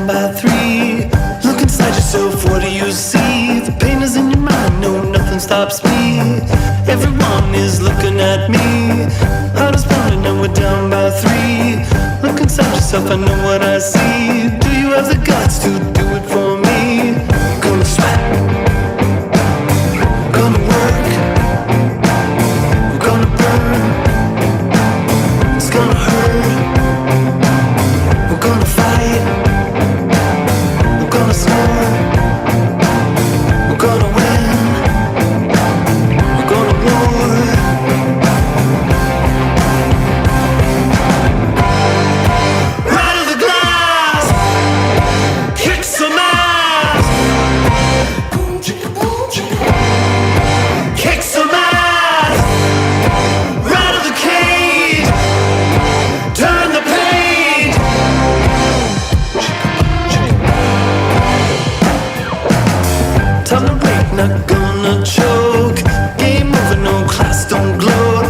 by 3. Look inside yourself, what do you see? The pain is in your mind, no, nothing stops me. Everyone is looking at me. Heart is pounding and we're down by 3. Look inside yourself, I know what I see. Do you have the guts to do it for me? I'm gonna sweat, I'm gonna work, I'm gonna burn, it's gonna hurt. We're gonna fight, we're gonna score, we're gonna win, we're gonna war. Right of the glass, kick some ass. Boom, chicka, boom, chicka. Kick some ass. Right of the cage, turn the page. Time to break, not gonna choke. Game over, no class, don't gloat.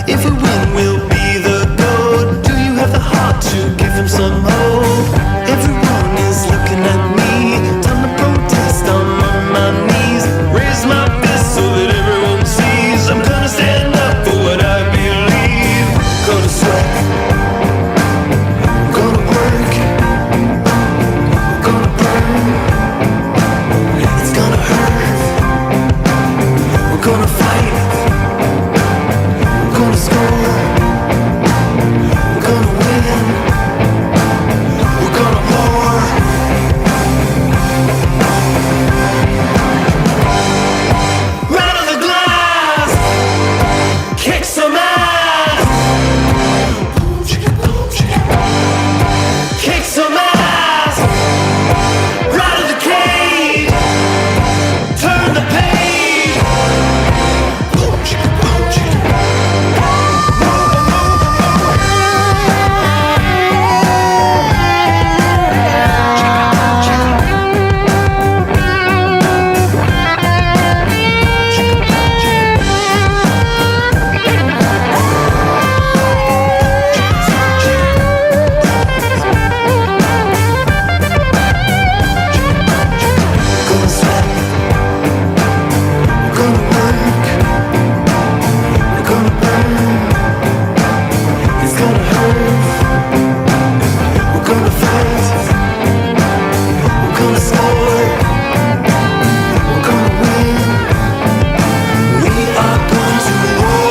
If we win, we'll be the GOAT. Do you have the heart to give him some hope? Everyone is looking at me. Time to protest, I'm on my knees. Raise my fist so that everyone sees. I'm gonna stand up for what I believe. Gonna sweat, gonna work, gonna burn. It's gonna hurt. We're gonna fight. We're gonna score. We're gonna win. We're gonna war. Right on the glass. Kick some ass. Boom, chicka, boom, chicka. Kick some ass. Right of the cage. Turn the page. Boom, chicka, boom, chicka. Gonna sweat, we're gonna work, we're gonna burn, it's gonna hurt, we're gonna fight, we're gonna score, we're gonna win, we are going to war.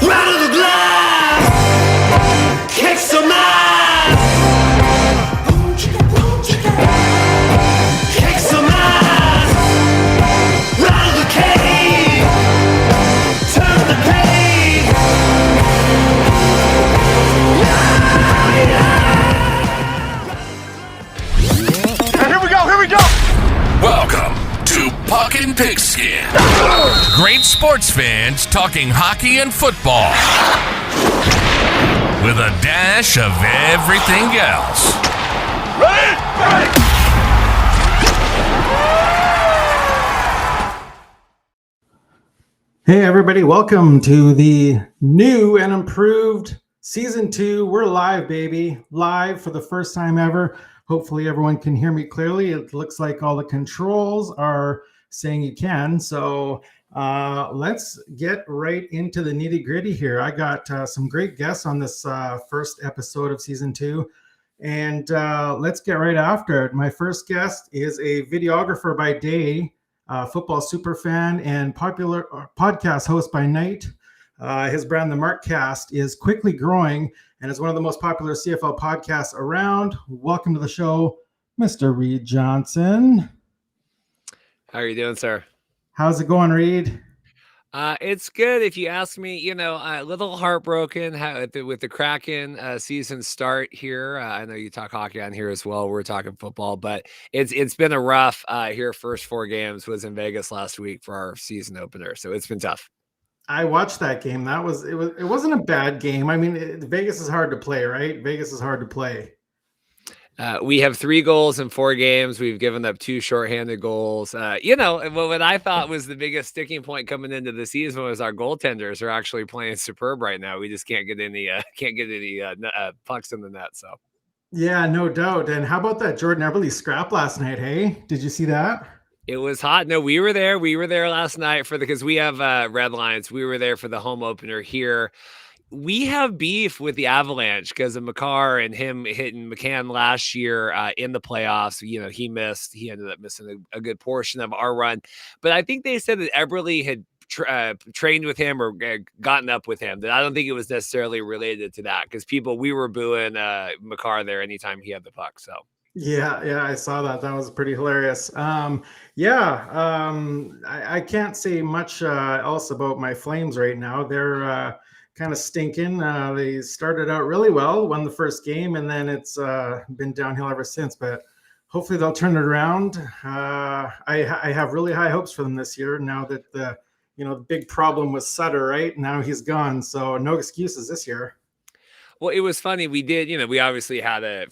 Right of the glass, kick some ass. Boom, chicka, boom, chicka. Kick some ass. Right of the cage. Turn the page. Here we go. Welcome to Puckin' Pigskin. Great sports fans talking hockey and football with a dash of everything else. Hey everybody, welcome to the new and improved season 2. We're live, baby. Live for the first time ever. Hopefully everyone can hear me clearly. It looks like all the controls are saying you can. So let's get right into the nitty gritty here. I got some great guests on this first episode of season 2. And let's get right after it. My first guest is a videographer by day, football super fan, and popular podcast host by night. His brand, the Markcast, is quickly growing and is one of the most popular CFL podcasts around. Welcome to the show, Mr. Reid Johnson. How are you doing, sir? How's it going, Reid? It's good. If you ask me, a little heartbroken with the Kraken season start here. I know you talk hockey on here as well. We're talking football, but it's been a rough here. First 4 games was in Vegas last week for our season opener, so it's been tough. I watched that game. It wasn't a bad game. I mean, Vegas is hard to play, right? Vegas is hard to play. We have 3 goals in 4 games. We've given up 2 shorthanded goals. What I thought was the biggest sticking point coming into the season was our goaltenders are actually playing superb right now. We just can't get any pucks in the net. So Yeah, no doubt. And how about that Jordan Eberle scrap last night? Hey, did you see that? it was hot. No, we were there. We were there last night because we have Red Lions. We were there for the home opener here. We have beef with the Avalanche because of Makar and him hitting McCann last year in the playoffs. He ended up missing a good portion of our run. But I think they said that Eberle had trained with him or gotten up with him. That I don't think it was necessarily related to that because we were booing Makar there anytime he had the puck. So. Yeah, I saw that. That was pretty hilarious. I can't say much else about my Flames right now. They're kind of stinking. They started out really well, won the first game, and then it's been downhill ever since. But hopefully they'll turn it around. I have really high hopes for them this year. Now that the big problem was Sutter, right? Now he's gone, so no excuses this year. Well, it was funny. We did, we obviously had a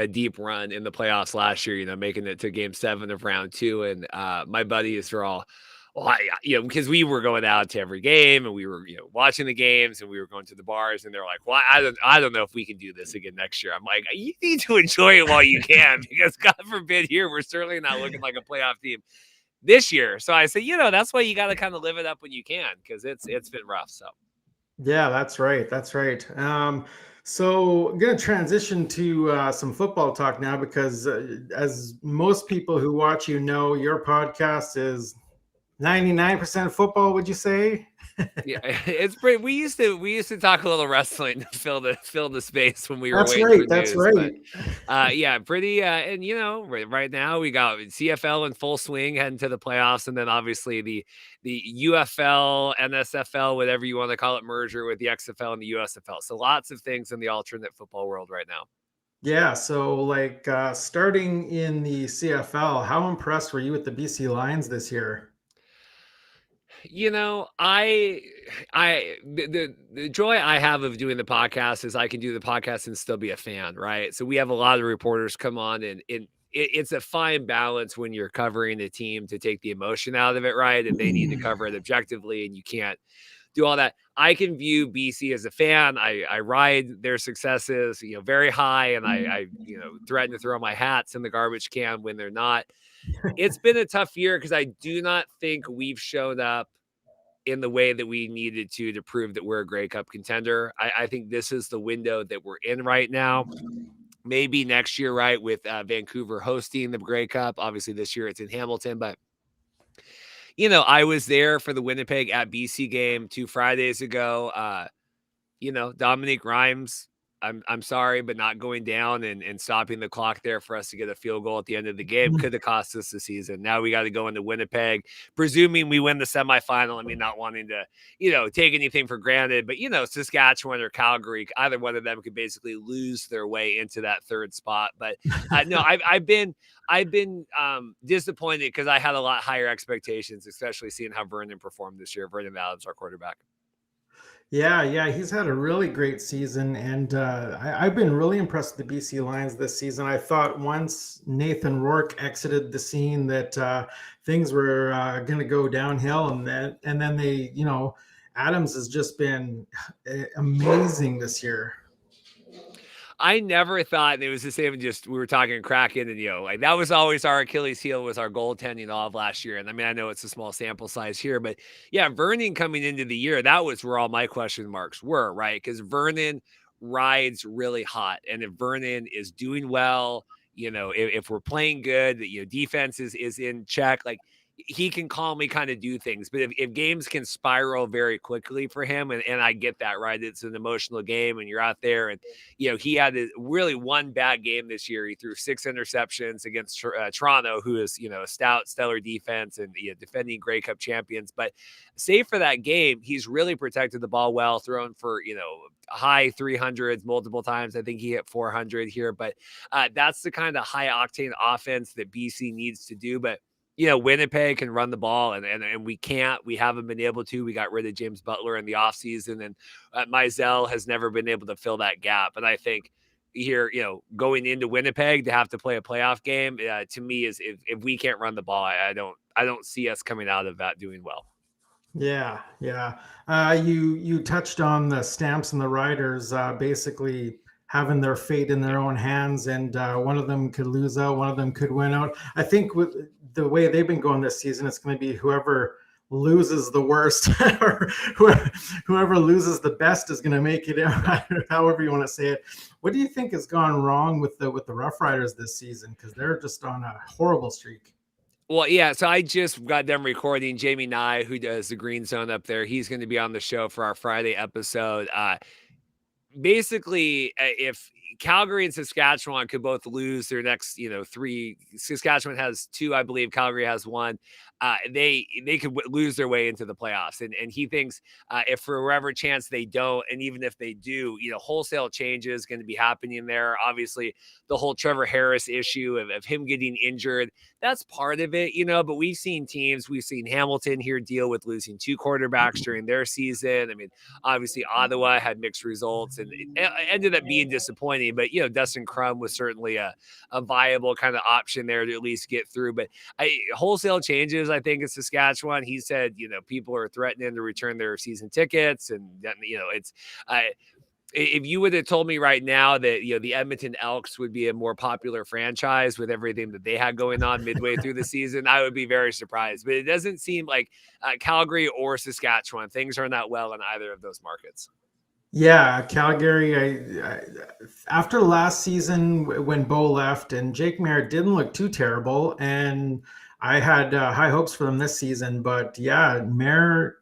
deep run in the playoffs last year, making it to game 7 of round 2. And my buddies are all, because we were going out to every game and we were, watching the games and we were going to the bars and they're like, well, I don't know if we can do this again next year. I'm like, you need to enjoy it while you can because God forbid here, we're certainly not looking like a playoff team this year. So I say, that's why you got to kind of live it up when you can because it's been rough. So. Yeah, that's right. That's right. So I'm going to transition to some football talk now because as most people who watch your podcast is 99% football, would you say? Yeah, it's pretty. We used to talk a little wrestling to fill the space when we were. That's waiting right. for That's news, right. But, pretty. And right now we got CFL in full swing heading to the playoffs, and then obviously the UFL, NSFL, whatever you want to call it, merger with the XFL and the USFL. So lots of things in the alternate football world right now. Yeah. So starting in the CFL, how impressed were you with the BC Lions this year? The joy I have of doing the podcast is I can do the podcast and still be a fan, right? So we have a lot of reporters come on and it's a fine balance when you're covering a team to take the emotion out of it, right? And they need to cover it objectively and you can't do all that. I can view BC as a fan. I ride their successes, very high. And I threaten to throw my hats in the garbage can when they're not. It's been a tough year because I do not think we've shown up in the way that we needed to prove that we're a Grey Cup contender. I think this is the window that we're in right now. Maybe next year, right, with Vancouver hosting the Grey Cup. Obviously, this year it's in Hamilton, but I was there for the Winnipeg at BC game 2 Fridays ago. Dominique Rhymes, I'm sorry, but not going down and stopping the clock there for us to get a field goal at the end of the game could have cost us the season. Now we got to go into Winnipeg, presuming we win the semifinal. I mean, not wanting to, take anything for granted, but Saskatchewan or Calgary, either one of them could basically lose their way into that third spot. But no, I've been disappointed because I had a lot higher expectations, especially seeing how Vernon performed this year. Vernon Adams, our quarterback. Yeah, he's had a really great season, and I've been really impressed with the BC Lions this season. I thought once Nathan Rourke exited the scene that things were going to go downhill, and then they, Adams has just been amazing this year. I never thought it was the same. We were talking Kraken and, that was always our Achilles heel was our goaltending all of last year. And I mean, I know it's a small sample size here, but yeah, Vernon coming into the year, that was where all my question marks were, right? Because Vernon rides really hot. And if Vernon is doing well, if we're playing good, defense is in check, he can calmly kind of do things. But if games can spiral very quickly for him, and I get that, right? It's an emotional game and you're out there and, he had really one bad game this year. He threw 6 interceptions against Toronto, who is, a stout, stellar defense and defending Grey Cup champions. But save for that game, he's really protected the ball well, thrown for, high 300s multiple times. I think he hit 400 here, but that's the kind of high octane offense that BC needs to do. But Winnipeg can run the ball and we can't. We haven't been able to. We got rid of James Butler in the offseason, and Mizell has never been able to fill that gap. And I think here, going into Winnipeg to have to play a playoff game, to me is if we can't run the ball, I don't see us coming out of that doing well. Yeah. You touched on the Stamps and the Riders basically having their fate in their own hands, and one of them could lose out, one of them could win out. I think with the way they've been going this season, it's going to be whoever loses the worst or whoever loses the best is going to make it out, however you want to say it. What do you think has gone wrong with the Rough Riders this season? Because they're just on a horrible streak. Well, yeah, so I just got them recording. Jamie Nye, who does the Green Zone up there, he's going to be on the show for our Friday episode. Basically, if Calgary and Saskatchewan could both lose their next, 3, Saskatchewan has 2, I believe. Calgary has 1. They could lose their way into the playoffs, and he thinks if for whatever chance they don't, and even if they do, wholesale changes going to be happening there. Obviously, the whole Trevor Harris issue of him getting injured, that's part of it, But we've seen Hamilton here deal with losing 2 quarterbacks during their season. I mean, obviously Ottawa had mixed results, and it ended up being disappointing. But Dustin Crum was certainly a viable kind of option there to at least get through. But wholesale changes, I think, in Saskatchewan. He said, people are threatening to return their season tickets, and it's. If you would have told me right now that the Edmonton Elks would be a more popular franchise with everything that they had going on midway through the season, I would be very surprised. But it doesn't seem like Calgary or Saskatchewan, things aren't that well in either of those markets. Yeah, Calgary. I after last season when Bo left and Jake Maier didn't look too terrible, and I had high hopes for them this season. But yeah, Maier,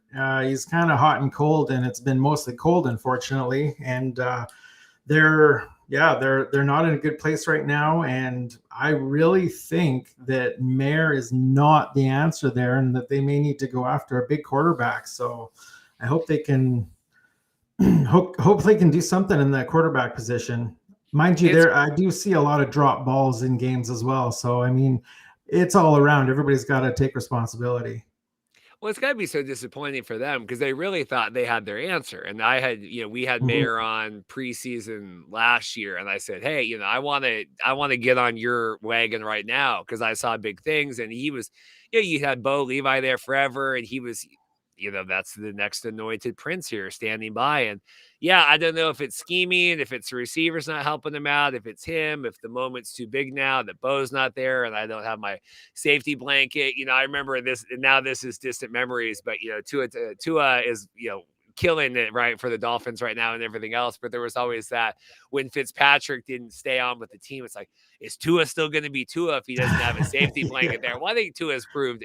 he's kind of hot and cold, and it's been mostly cold, unfortunately. And they're not in a good place right now. And I really think that Maier is not the answer there, and that they may need to go after a big quarterback. So I hope they can. Hopefully can do something in that quarterback position. Mind you, I do see a lot of drop balls in games as well. So, I mean, it's all around. Everybody's got to take responsibility. Well, it's got to be so disappointing for them because they really thought they had their answer. And we had Mhm. Maier on preseason last year, and I said, hey, I want to get on your wagon right now because I saw big things. And he was, you had Bo Levi there forever, and he was, that's the next anointed prince here standing by. And yeah, I don't know if it's scheming, if it's the receivers not helping him out, if it's him, if the moment's too big now that Bo's not there and I don't have my safety blanket. I remember this, and now this is distant memories, but Tua is, killing it right for the Dolphins right now and everything else. But there was always that when Fitzpatrick didn't stay on with the team, it's like, is Tua still going to be Tua if he doesn't have a safety blanket there? Well, I think Tua has proved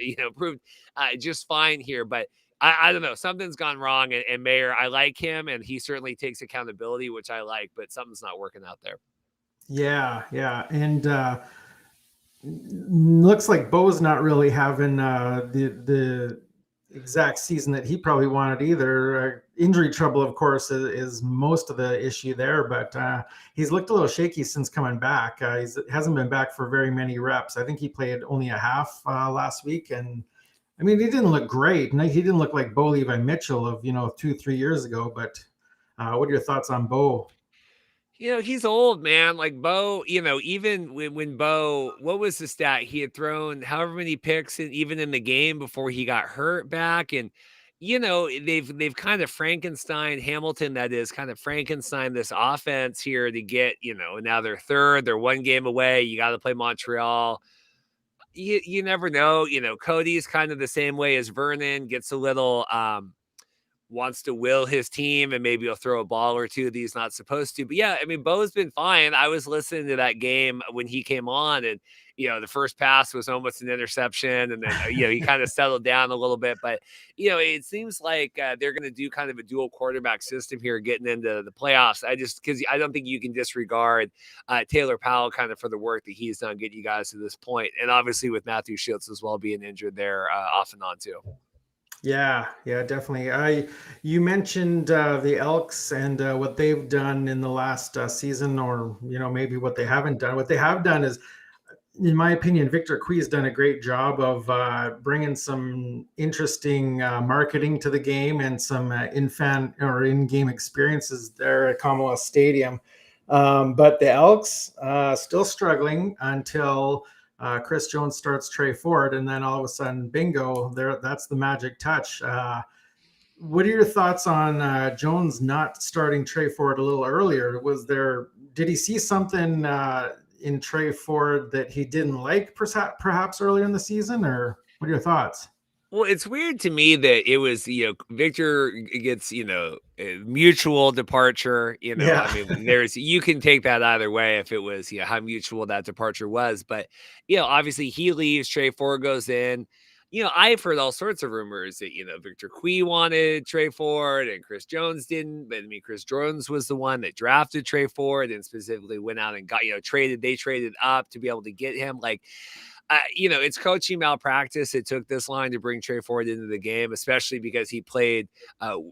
just fine here, but I don't know. Something's gone wrong. And Maier, I like him, and he certainly takes accountability, which I like, but something's not working out there. Yeah. And looks like Bo's not really having the exact season that he probably wanted either. Injury trouble, of course, is most of the issue there, but he's looked a little shaky since coming back. He hasn't been back for very many reps. I think he played only a half last week, and I mean, he didn't look great. He didn't look like Bo Levi Mitchell of 2-3 years ago. But what are your thoughts on Bo? He's old, man. Like Bo, even when Bo, what was the stat? He had thrown however many picks, and even in the game before he got hurt back, and they've kind of Hamilton, that is, kind of Frankenstein this offense here to get, now they're third, they're 1 game away. You got to play Montreal. You never know. Cody's kind of the same way as Vernon, gets a little wants to will his team, and maybe he'll throw a ball or two that he's not supposed to. But yeah, I mean, Bo's been fine. I was listening to that game when he came on, and the first pass was almost an interception, and then he kind of settled down a little bit. But it seems like they're going to do kind of a dual quarterback system here getting into the playoffs. Because I don't think you can disregard Taylor Powell kind of for the work that he's done getting you guys to this point, and obviously with Matthew Schultz as well being injured there off and on too. Yeah, definitely. You mentioned the Elks and what they've done in the last season, or maybe what they haven't done. What they have done is, in my opinion, Victor Cui's done a great job of bringing some interesting marketing to the game and some in-game experiences there at Commonwealth Stadium. But the Elks still struggling until Chris Jones starts Trey Ford, and then all of a sudden, bingo! That's the magic touch. What are your thoughts on Jones not starting Trey Ford a little earlier? Did he see something in Trey Ford that he didn't like perhaps earlier in the season, or what are your thoughts? Well, it's weird to me that it was, Victor gets, a mutual departure. Yeah. I mean, you can take that either way if it was, how mutual that departure was. But, obviously he leaves, Trey Ford goes in. I've heard all sorts of rumors that, Victor Quee wanted Trey Ford and Chris Jones didn't. But I mean, Chris Jones was the one that drafted Trey Ford and specifically went out and got, they traded up to be able to get him. Like, it's coaching malpractice. It took this line to bring Trey Ford into the game, especially because he played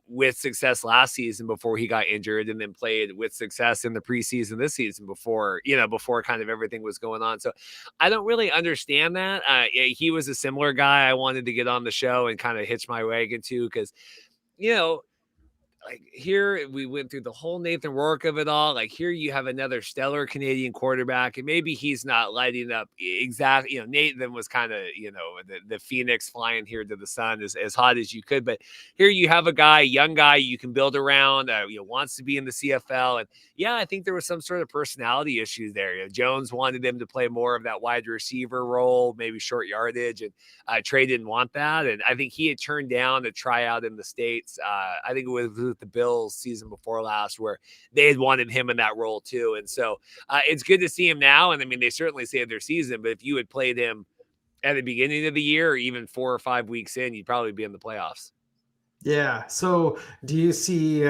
with success last season before he got injured, and then played with success in the preseason this season before kind of everything was going on. So I don't really understand that. He was a similar guy I wanted to get on the show and kind of hitch my wagon to because, like here we went through the whole Nathan Rourke of it all. Like here you have another stellar Canadian quarterback, and maybe he's not lighting up exactly. Nathan was kind of, the phoenix flying here to the sun as hot as you could. But here you have a young guy you can build around, wants to be in the CFL. And yeah, I think there was some sort of personality issues there. Jones wanted him to play more of that wide receiver role, maybe short yardage, and Trey didn't want that. And I think he had turned down a tryout in the States. I think it was with the Bills season before last where they had wanted him in that role too. And so it's good to see him now. And I mean, they certainly saved their season, but if you had played him at the beginning of the year or even 4 or 5 weeks in, you'd probably be in the playoffs. Yeah. So do you see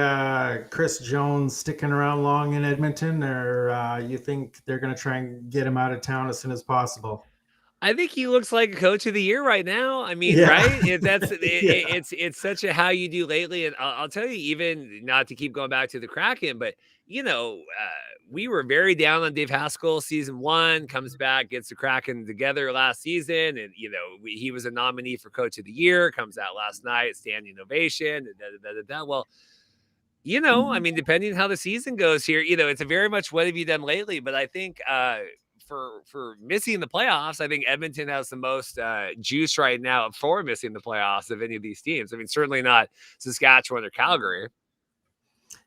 Chris Jones sticking around long in Edmonton, or you think they're going to try and get him out of town as soon as possible? I think he looks like a coach of the year right now. I mean, Yeah. right? Yeah. It's such a how you do lately, and I'll tell you, even not to keep going back to the Kraken, but we were very down on Dave Haskell season 1. Comes back, gets the Kraken together last season, and he was a nominee for coach of the year. Comes out last night, standing ovation. Well, I mean, depending on how the season goes here, it's a very much what have you done lately, but I think for missing the playoffs, I think Edmonton has the most juice right now for missing the playoffs of any of these teams. I mean, certainly not Saskatchewan or Calgary.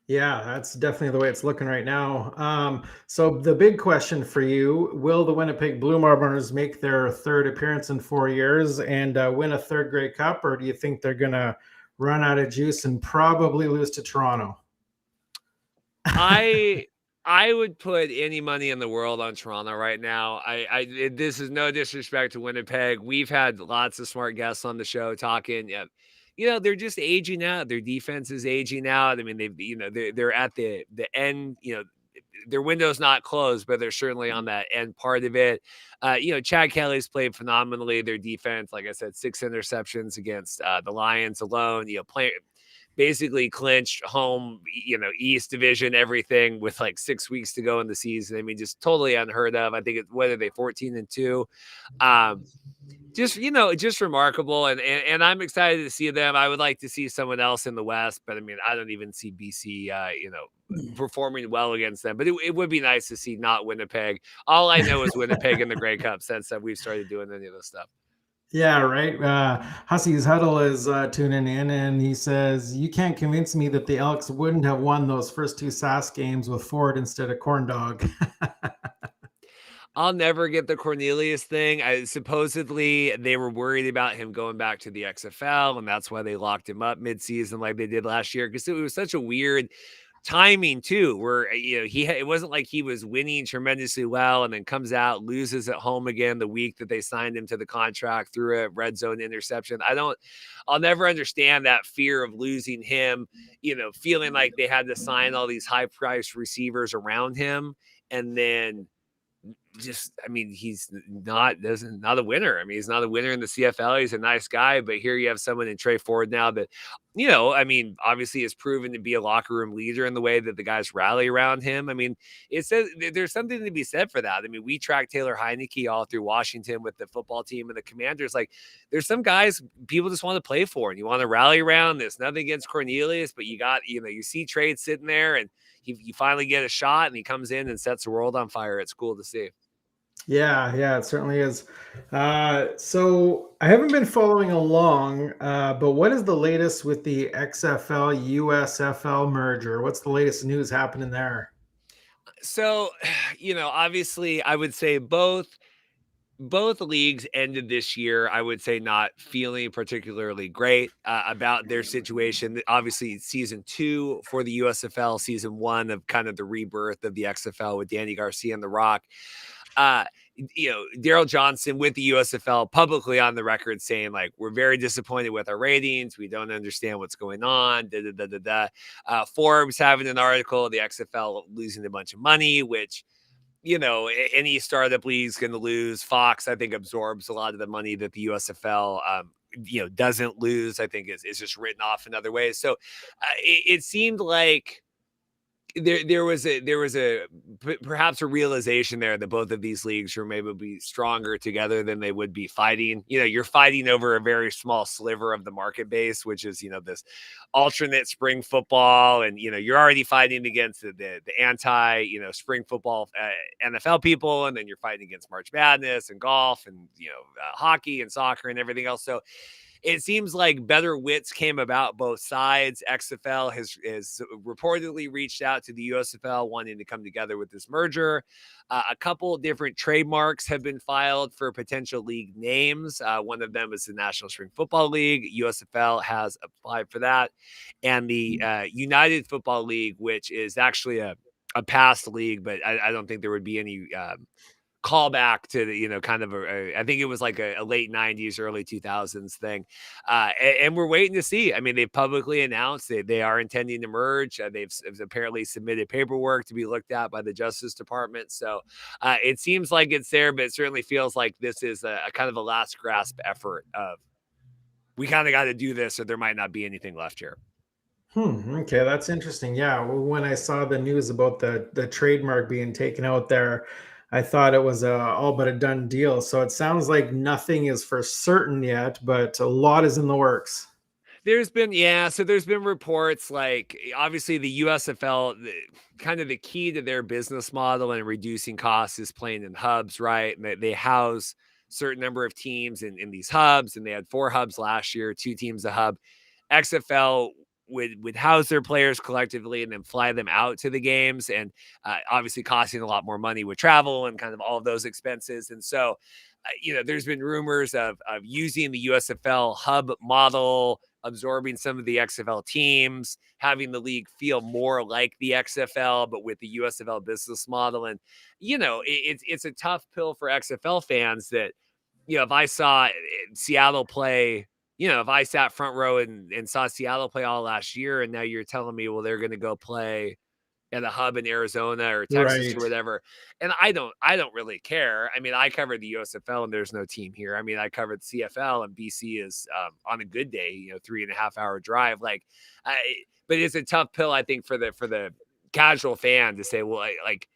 Yeah, that's definitely the way it's looking right now. So the big question for you, will the Winnipeg Blue Bombers make their third appearance in 4 years and win a third Grey Cup, or do you think they're going to run out of juice and probably lose to Toronto? I would put any money in the world on Toronto right now. This is no disrespect to Winnipeg. We've had lots of smart guests on the show talking. They're just aging out. Their defense is aging out. I mean, they're at the end. Their window's not closed, but they're certainly on that end part of it. Chad Kelly's played phenomenally. Their defense, like I said, 6 interceptions against the Lions alone. Basically clinched home, East Division, everything with like 6 weeks to go in the season. I mean, just totally unheard of. I think whether they 14-2, just remarkable. And I'm excited to see them. I would like to see someone else in the West, but I mean, I don't even see BC, performing well against them. But it would be nice to see not Winnipeg. All I know is Winnipeg in the Grey Cup since we've started doing any of this stuff. Yeah, right. Hussey's Huddle is tuning in, and he says, you can't convince me that the Elks wouldn't have won those first 2 SAS games with Ford instead of Corn Dog. I'll never get the Cornelius thing. Supposedly they were worried about him going back to the XFL, and that's why they locked him up midseason like they did last year, because it was such a weird timing too, where it wasn't like he was winning tremendously well and then comes out, loses at home again the week that they signed him to the contract through a red zone interception. I'll never understand that fear of losing him, feeling like they had to sign all these high priced receivers around him and then he's not a winner. I mean, he's not a winner in the CFL. He's a nice guy, but here you have someone in Trey Ford now that, obviously has proven to be a locker room leader in the way that the guys rally around him. I mean, it says there's something to be said for that. I mean, we track Taylor Heineke all through Washington with the football team and the Commanders. Like, there's some guys people just want to play for, and you want to rally around. There's nothing against Cornelius, but you see Trey sitting there, and you finally get a shot, and he comes in and sets the world on fire. It's cool to see. Yeah, it certainly is. So I haven't been following along, but what is the latest with the XFL USFL merger? What's the latest news happening there? So, obviously, I would say both leagues ended this year, I would say, not feeling particularly great about their situation. Obviously, season 2 for the USFL, season 1 of kind of the rebirth of the XFL with Danny Garcia and The Rock. Daryl Johnson with the USFL publicly on the record saying, like, we're very disappointed with our ratings. We don't understand what's going on. Forbes having an article, the XFL losing a bunch of money, which, any startup league is going to lose. Fox, I think, absorbs a lot of the money that the USFL, doesn't lose. I think is just written off in other ways. So it seemed like there was perhaps a realization there that both of these leagues were maybe be stronger together than they would be fighting. You're fighting over a very small sliver of the market base, which is, this alternate spring football. And, you're already fighting against the anti, spring football NFL people. And then you're fighting against March Madness and golf and, hockey and soccer and everything else. So it seems like better wits came about both sides. XFL has reportedly reached out to the USFL wanting to come together with this merger. A couple different trademarks have been filed for potential league names. One of them is the National Spring Football League. USFL has applied for that. And the United Football League, which is actually a past league, but I don't think there would be any callback to the, kind of I think it was like a late 90s, early 2000s thing. And we're waiting to see. I mean, they've publicly announced they are intending to merge. They've apparently submitted paperwork to be looked at by the Justice Department. So it seems like it's there, but it certainly feels like this is a kind of a last grasp effort of, we kind of got to do this or there might not be anything left here. Okay, that's interesting. Yeah, when I saw the news about the trademark being taken out there, I thought it was all but a done deal. So it sounds like nothing is for certain yet, but a lot is in the works. There's been reports, like, obviously the USFL, kind of the key to their business model and reducing costs is playing in hubs, right? And they house certain number of teams in these hubs, and they had 4 hubs last year, 2 teams a hub. XFL would house their players collectively and then fly them out to the games, and obviously costing a lot more money with travel and kind of all of those expenses. And so, there's been rumors of using the USFL hub model, absorbing some of the XFL teams, having the league feel more like the XFL, but with the USFL business model. And, it's a tough pill for XFL fans that, if I saw Seattle play, if I sat front row and saw Seattle play all last year, and now you're telling me, well, they're going to go play at a hub in Arizona or Texas or whatever. And I don't really care. I mean, I covered the USFL and there's no team here. I mean, I covered the CFL and BC is on a good day, 3.5 hour drive. But it's a tough pill, I think, for the casual fan to say, well, like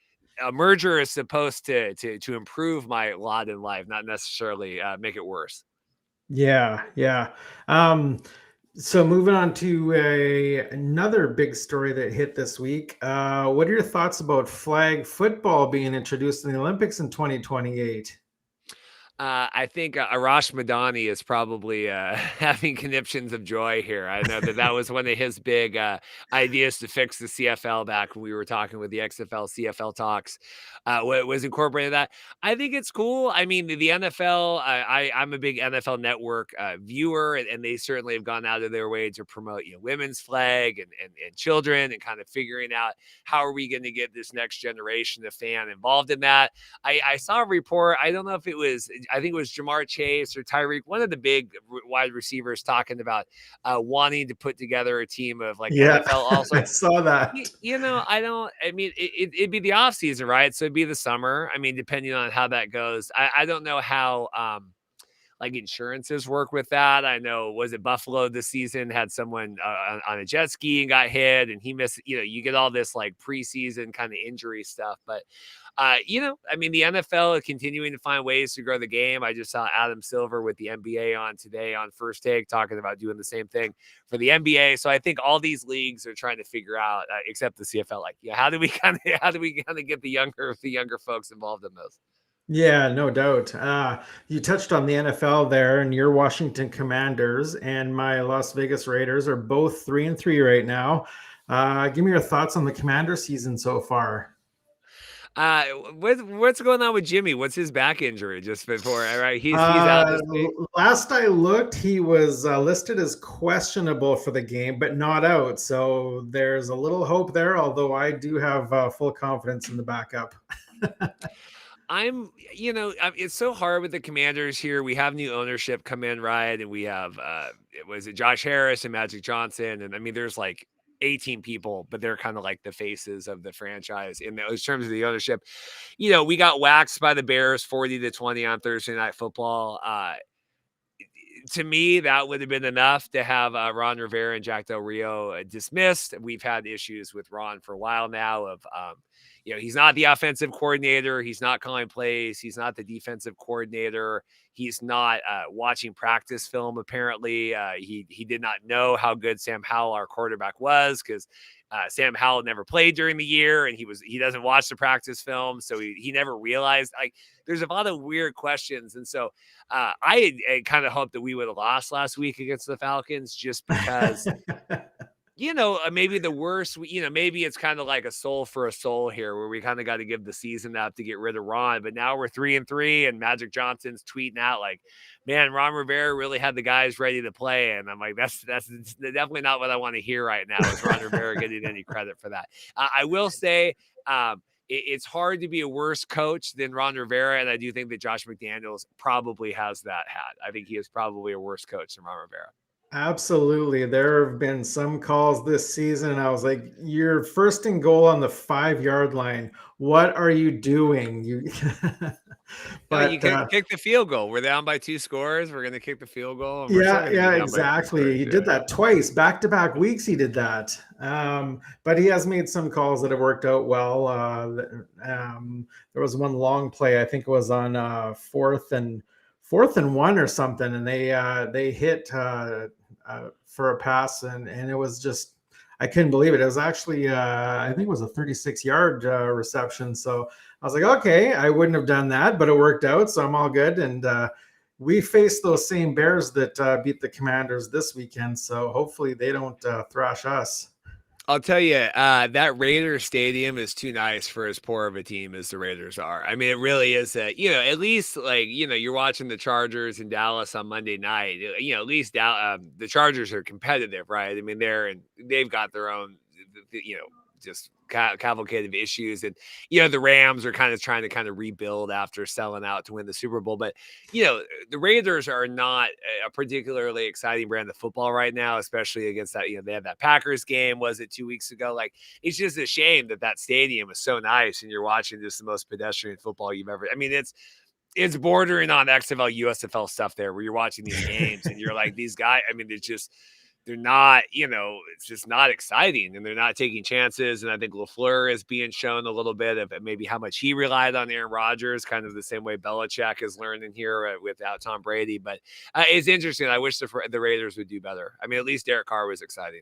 a merger is supposed to improve my lot in life, not necessarily make it worse. Yeah. So moving on to another big story that hit this week. What are your thoughts about flag football being introduced in the Olympics in 2028? I think Arash Madani is probably having conniptions of joy here. I know that was one of his big ideas to fix the CFL back when we were talking with the XFL CFL talks. Was incorporated that. I think it's cool. I mean, the NFL, I'm a big NFL Network viewer, and they certainly have gone out of their way to promote women's flag and children, and kind of figuring out how are we going to get this next generation of fan involved in that. I saw a report. I don't know if it was, think it was Jamar Chase or Tyreek, one of the big wide receivers, talking about wanting to put together a team of like NFL also. I saw that. I mean, it'd be the off season, right? So it'd be the summer. I mean, depending on how that goes, I don't know how like insurances work with that. I know, was it Buffalo this season had someone on a jet ski and got hit and he missed, you get all this like preseason kind of injury stuff. But, I mean, the NFL is continuing to find ways to grow the game. I just saw Adam Silver with the NBA on today on First Take talking about doing the same thing for the NBA. So I think all these leagues are trying to figure out, except the CFL, like, how do we kind of get the younger folks involved in this? Yeah, no doubt. You touched on the NFL there, and your Washington Commanders and my Las Vegas Raiders are both 3-3 right now. Give me your thoughts on the Commander season so far. What's going on with Jimmy? What's his back injury? Just before, right? He's out this week. Last I looked, he was listed as questionable for the game, but not out. So there's a little hope there, although I do have full confidence in the backup. It's so hard with the Commanders here. We have new ownership come in, right? And we have, was it Josh Harris and Magic Johnson? And I mean, there's like 18 people, but they're kind of like the faces of the franchise in those terms of the ownership. We got waxed by the Bears 40-20 on Thursday Night Football. To me, that would have been enough to have Ron Rivera and Jack Del Rio dismissed. We've had issues with Ron for a while now of, he's not the offensive coordinator. He's not calling plays. He's not the defensive coordinator. He's not watching practice film. Apparently, he did not know how good Sam Howell, our quarterback, was, because Sam Howell never played during the year, and he doesn't watch the practice film, so he never realized. Like, there's a lot of weird questions, and so I kind of hoped that we would have lost last week against the Falcons, just because. Maybe the worst, maybe it's kind of like a soul for a soul here, where we kind of got to give the season up to get rid of Ron. But now we're 3-3, and Magic Johnson's tweeting out like, man, Ron Rivera really had the guys ready to play. And I'm like, that's definitely not what I want to hear right now, is Ron Rivera getting any credit for that. I will say, it's hard to be a worse coach than Ron Rivera. And I do think that Josh McDaniels probably has that hat. I think he is probably a worse coach than Ron Rivera. Absolutely. There have been some calls this season, and I was like, you're first and goal on the 5-yard line. What are you doing? But you can kick the field goal. We're down by 2 scores. We're going to kick the field goal. Yeah, exactly. He did that twice, back-to-back weeks. He did that. But he has made some calls that have worked out well. There was one long play. I think it was on 4th and 1 or something, and they hit for a pass, and it was just, I couldn't believe it. It was actually I think it was a 36-yard reception. So I was like, okay, I wouldn't have done that, but it worked out, so I'm all good. And we face those same Bears that beat the Commanders this weekend, so hopefully they don't thrash us. I'll tell you, that Raiders stadium is too nice for as poor of a team as the Raiders are. I mean, it really is at least, like, you're watching the Chargers in Dallas on Monday night. At least the Chargers are competitive, right? I mean, they've got their own, just cavalcade of issues, and the Rams are kind of trying to rebuild after selling out to win the Super Bowl. But the Raiders are not a particularly exciting brand of football right now, especially against that. They had that Packers game, was it 2 weeks ago? Like, it's just a shame that stadium is so nice, and you're watching just the most pedestrian football you've ever. I mean, it's bordering on XFL, USFL stuff there, where you're watching these games and you're like, these guys. I mean, they're not, it's just not exciting, and they're not taking chances. And I think LaFleur is being shown a little bit of maybe how much he relied on Aaron Rodgers, kind of the same way Belichick is learning here without Tom Brady. But it's interesting. I wish the Raiders would do better. I mean, at least Derek Carr was exciting.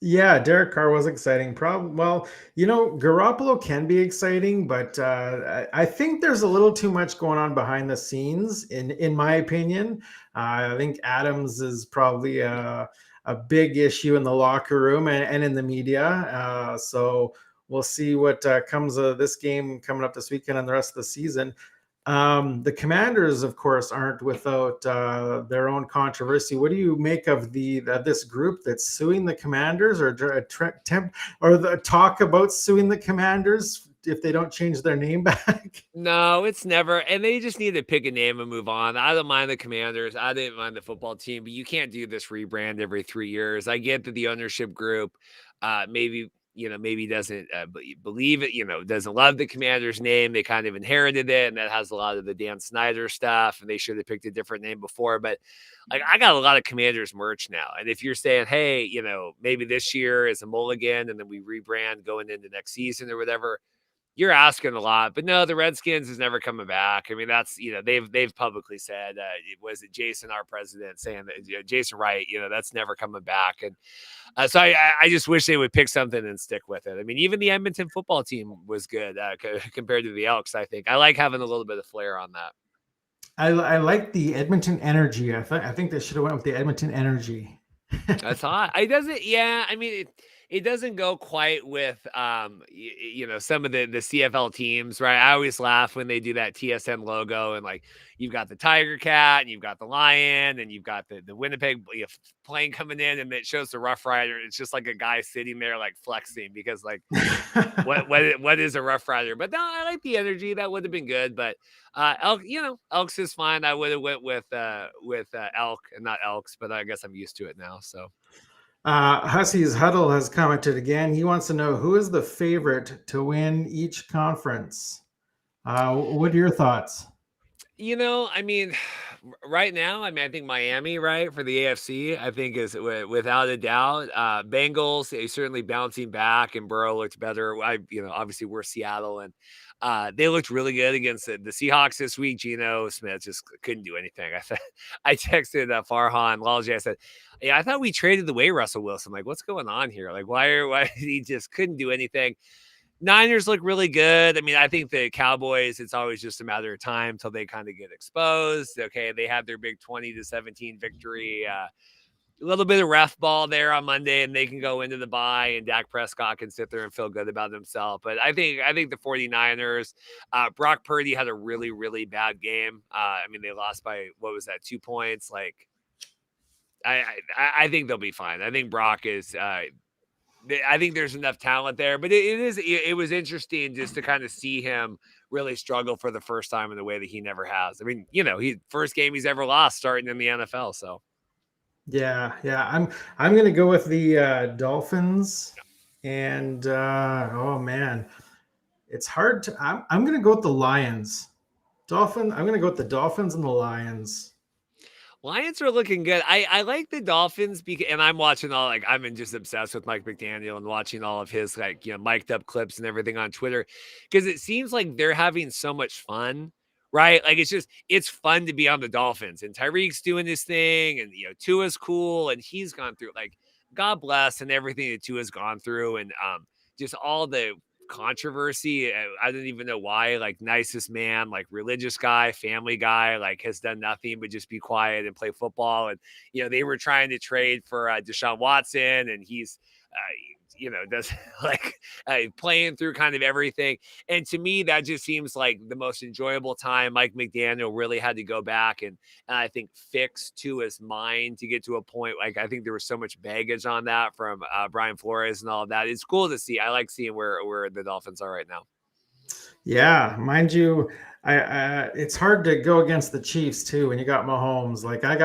Yeah, Derek Carr was exciting. Well, Garoppolo can be exciting, but I think there's a little too much going on behind the scenes, in my opinion. I think Adams is probably a big issue in the locker room and in the media. So we'll see what comes of this game coming up this weekend and the rest of the season. The Commanders, of course, aren't without their own controversy. What do you make of this group that's suing the Commanders, or the talk about suing the Commanders if they don't change their name back. No, it's never. And they just need to pick a name and move on. I don't mind the Commanders. I didn't mind the football team, but you can't do this rebrand every 3 years. I get that the ownership group maybe, maybe doesn't believe it, doesn't love the Commanders name. They kind of inherited it, and that has a lot of the Dan Snyder stuff, and they should have picked a different name before. But like, I got a lot of Commanders merch now. And if you're saying, hey, maybe this year is a mulligan and then we rebrand going into next season or whatever, you're asking a lot. But no, the Redskins is never coming back. I mean, that's, they've publicly said, was it Jason, our president, saying that, Jason Wright, that's never coming back. And so I just wish they would pick something and stick with it. I mean, even the Edmonton football team was good compared to the Elks, I think. I like having a little bit of flair on that. I like the Edmonton Energy. I think they should have went with the Edmonton Energy. That's hot. It doesn't. Yeah, I mean, it doesn't go quite with some of the CFL teams, right? I always laugh when they do that TSN logo, and like you've got the Tiger Cat, and you've got the Lion, and you've got the Winnipeg plane coming in, and it shows the Rough Rider. It's just like a guy sitting there like flexing because like what is a Rough Rider? But no, I like the energy. That would have been good, but Elks is fine. I would have went with Elk and not Elks, but I guess I'm used to it now. So. Hussey's Huddle has commented again. He wants to know who is the favorite to win each conference. What are your thoughts? I mean, right now, I think Miami, right, for the AFC, I think is without a doubt. Bengals, they certainly bouncing back, and Burrow looked better. Obviously we're Seattle, and they looked really good against the Seahawks this week. Geno Smith just couldn't do anything. I texted Farhan Lalji. I said, I thought we traded away Russell Wilson. Like, what's going on here? Like, why he just couldn't do anything. Niners look really good. I mean, I think the Cowboys, it's always just a matter of time till they kind of get exposed. Okay, they had their big 20-17 victory. A little bit of ref ball there on Monday, and they can go into the bye, and Dak Prescott can sit there and feel good about himself. But I think the 49ers, Brock Purdy had a really, really bad game. I mean, they lost by, 2 points? Like, I think they'll be fine. I think Brock is I think there's enough talent there, but it was interesting just to kind of see him really struggle for the first time in the way that he never has. I mean, he first game he's ever lost starting in the NFL. So yeah. I'm going to go with the Dolphins, and oh man, it's hard to. I'm going to go with the Lions. I'm going to go with the Dolphins and the Lions. Lions are looking good. I like the Dolphins and I'm watching I'm just obsessed with Mike McDaniel and watching all of his mic'd up clips and everything on Twitter, because it seems like they're having so much fun, right? Like it's fun to be on the Dolphins, and Tyreek's doing his thing, and Tua's cool, and he's gone through, like, God bless, and everything that Tua's gone through, and just all the controversy. I don't even know why. Like, nicest man, like religious guy, family guy, like has done nothing but just be quiet and play football. And they were trying to trade for Deshaun Watson, and he's does playing through kind of everything. And to me, that just seems like the most enjoyable time. Mike McDaniel really had to go back and I think fix to his mind to get to a point. Like, I think there was so much baggage on that from Brian Flores and all of that. It's cool to see. I like seeing where the Dolphins are right now. Yeah, mind you, it's hard to go against the Chiefs too when you got Mahomes. Like, I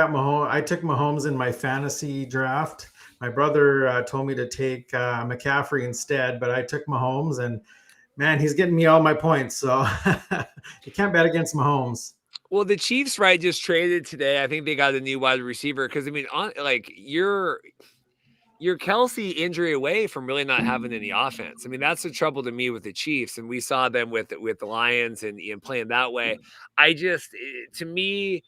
took Mahomes in my fantasy draft. My brother told me to take McCaffrey instead, but I took Mahomes, and man, he's getting me all my points. So you can't bet against Mahomes. Well, the Chiefs, right, just traded today. I think they got a new wide receiver because, I mean, you're Kelsey injury away from really not having any offense. I mean, that's the trouble to me with the Chiefs, and we saw them with the Lions and playing that way. To me,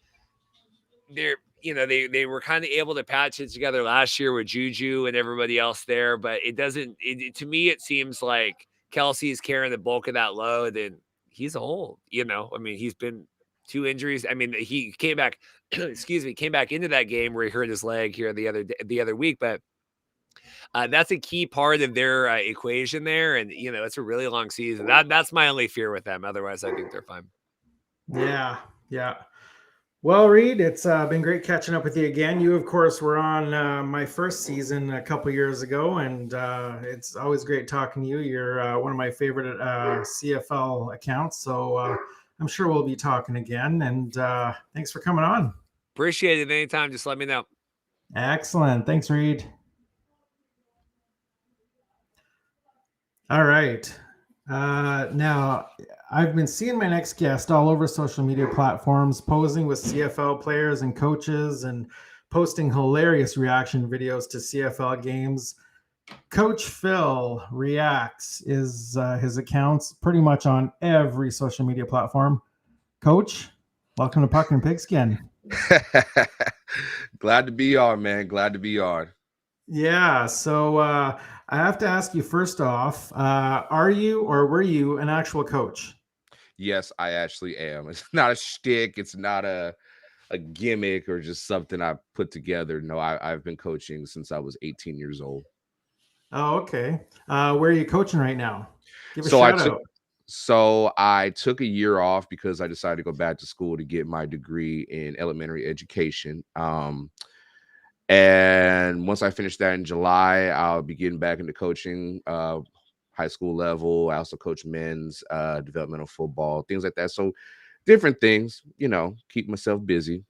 they were kind of able to patch it together last year with Juju and everybody else there, but to me, it seems like Kelsey's carrying the bulk of that load, and he's old, I mean, he's been 2 injuries. I mean, he came back, came back into that game where he hurt his leg here the other week, but that's a key part of their equation there. And, it's a really long season. That's my only fear with them. Otherwise, I think they're fine. Yeah. Well, Reid, it's been great catching up with you again. You, of course, were on my first season a couple years ago, and it's always great talking to you. You're one of my favorite CFL accounts, so I'm sure we'll be talking again. And thanks for coming on. Appreciate it. Anytime, just let me know. Excellent. Thanks, Reid. All right. Now, I've been seeing my next guest all over social media platforms, posing with CFL players and coaches and posting hilarious reaction videos to CFL games. Coach Phil reacts is his accounts pretty much on every social media platform. Coach, welcome to Puck and Pigskin. Glad to be on, man. Glad to be on. Yeah, so I have to ask you first off, are you or were you an actual coach? Yes, I actually am. It's not a shtick. It's not a gimmick or just something I put together. No, I've been coaching since I was 18 years old. Oh, okay. Where are you coaching right now? Give a So shout out. I took a year off because I decided to go back to school to get my degree in elementary education. And once I finish that in July, I'll be getting back into coaching, high school level. I also coach men's developmental football, things like that. So different things, keep myself busy.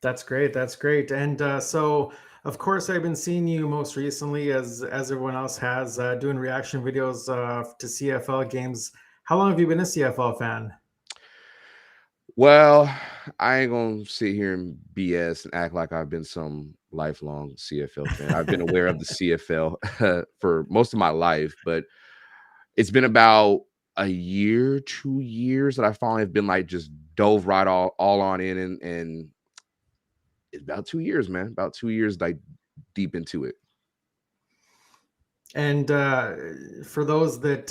That's great. That's great. And so, of course, I've been seeing you most recently, as everyone else has, doing reaction videos to CFL games. How long have you been a CFL fan? Well, I ain't gonna sit here and BS and act like I've been some lifelong CFL fan. I've been aware of the CFL for most of my life, but it's been about a year, 2 years that I finally have been like just dove right all on in, and it's about 2 years, man. About 2 years like deep into it. And for those that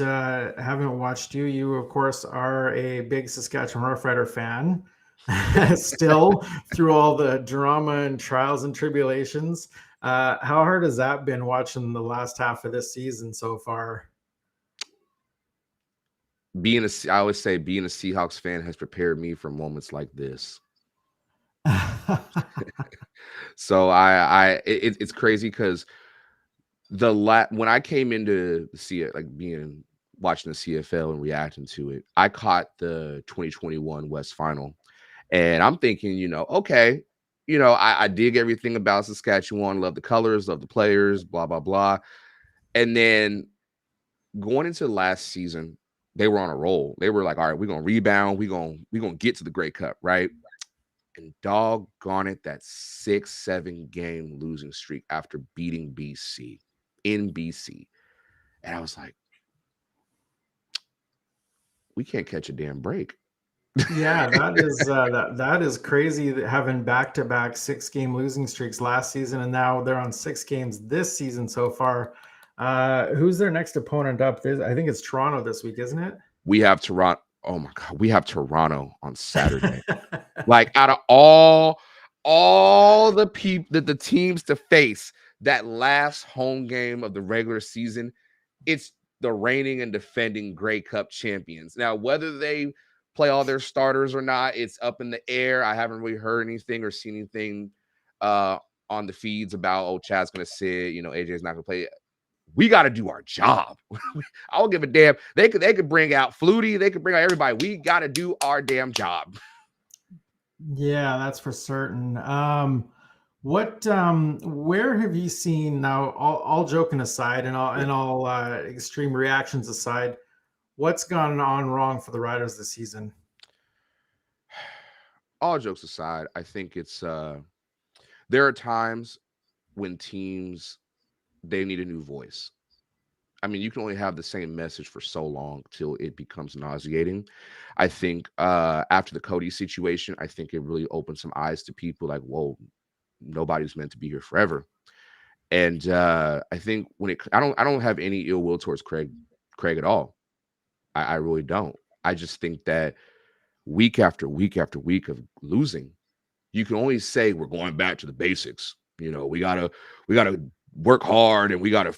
haven't watched you, you, of course, are a big Saskatchewan Roughrider fan. Still, through all the drama and trials and tribulations, how hard has that been watching the last half of this season so far? I always say being a Seahawks fan has prepared me for moments like this. So it's crazy because when I came into watching the CFL and reacting to it, I caught the 2021 West Final, and I'm thinking, okay, I dig everything about Saskatchewan, love the colors, love the players, blah blah blah, and then going into last season, they were on a roll. They were like, all right, we're gonna rebound, we're gonna get to the Grey Cup, right? And doggone it, that 6-7 game losing streak after beating BC in BC. And I was like, we can't catch a damn break. Yeah, that is crazy, that having back-to-back 6-game losing streaks last season, and now they're on 6 games this season so far. Who's their next opponent up? I think it's Toronto this week, isn't it? We have Toronto. Oh my God, we have Toronto on Saturday. Like out of all the teams to face that last home game of the regular season, it's the reigning and defending Grey Cup champions. Now, whether they play all their starters or not, it's up in the air. I haven't really heard anything or seen anything on the feeds about, Chad's going to sit, AJ's not going to play. We got to do our job. I don't give a damn. They could bring out Flutie. They could bring out everybody. We got to do our damn job. Yeah, that's for certain. Where have you seen now? All joking aside, and all extreme reactions aside, what's gone on wrong for the Riders this season? All jokes aside, I think it's there are times when teams, they need a new voice. I mean, you can only have the same message for so long till it becomes nauseating. I think after the Cody situation, I think it really opened some eyes to people like, whoa, nobody's meant to be here forever. And I think I don't have any ill will towards Craig at all. I really don't. I just think that week after week after week of losing, you can only say we're going back to the basics. We gotta work hard and we gotta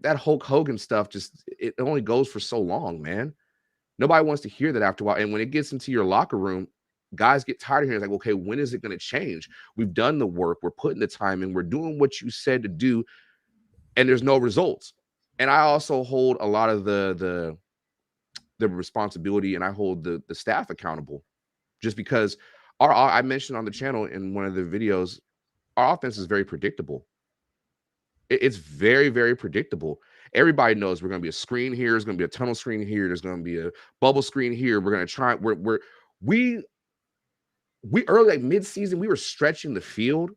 that Hulk Hogan stuff. It only goes for so long, man. Nobody wants to hear that after a while. And when it gets into your locker room, guys get tired of hearing, like, okay, when is it going to change? We've done the work. We're putting the time in. We're doing what you said to do, and there's no results. And I also hold a lot of the responsibility, and I hold the staff accountable, just because I mentioned on the channel in one of the videos, our offense is very predictable. It's very, very predictable. Everybody knows we're going to be a screen here. There's going to be a tunnel screen here. There's going to be a bubble screen here. We're going to try. We early, like mid-season, we were stretching the field.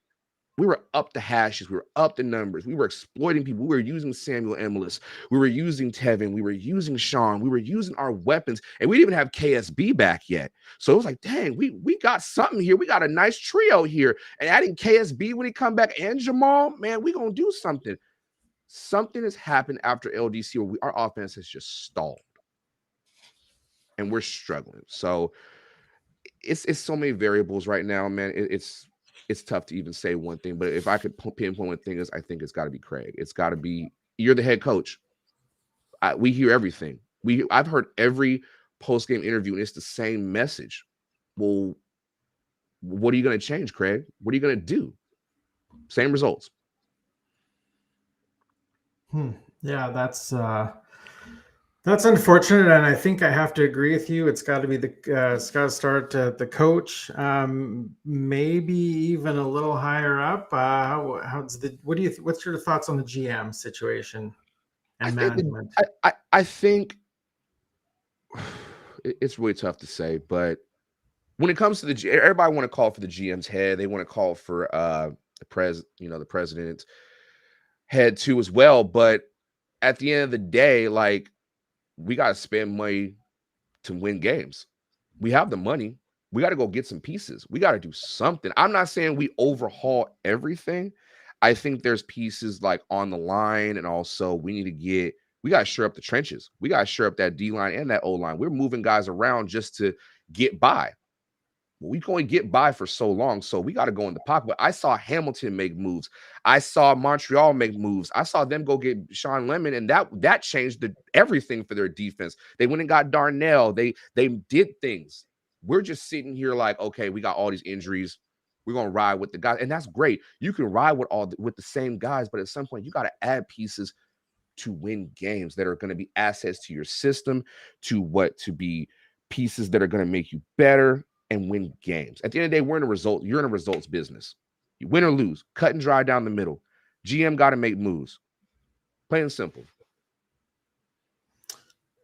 We were up the hashes. We were up the numbers. We were exploiting people. We were using Samuel Emilus. We were using Tevin. We were using Sean. We were using our weapons. And we didn't even have KSB back yet. So it was like, dang, we got something here. We got a nice trio here. And adding KSB when he come back and Jamal, man, we going to do something. Something has happened after LDC where our offense has just stalled. And we're struggling. So it's so many variables right now, man. It's tough to even say one thing, but if I could pinpoint one thing, is I think it's got to be Craig. It's got to be, you're the head coach. We hear everything. I've heard every post-game interview, and it's the same message. Well, what are you going to change, Craig? What are you going to do? Same results. Yeah, that's unfortunate, and I think I have to agree with you. It's got to be it's got to start at the coach, maybe even a little higher up. What's your thoughts on the GM situation and management? I think it's really tough to say, but when it comes to everybody want to call for the GM's head. They want to call for the president's head too as well. But at the end of the day, like, we got to spend money to win games. We have the money. We got to go get some pieces. We got to do something. I'm not saying we overhaul everything. I think there's pieces like on the line, and also we got to shore up the trenches. We got to shore up that D line and that O line. We're moving guys around just to get by. We can only get by for so long, so we got to go in the pocket. But I saw Hamilton make moves. I saw Montreal make moves. I saw them go get Sean Lemon, and that changed everything for their defense. They went and got Darnell. They did things. We're just sitting here like, okay, we got all these injuries. We're gonna ride with the guys, and that's great. You can ride with the same guys, but at some point, you got to add pieces to win games that are going to be assets to your system, to be pieces that are going to make you better and win games. At the end of the day, you're in a results business. You win or lose, cut and dry down the middle. GM got to make moves. Plain and simple.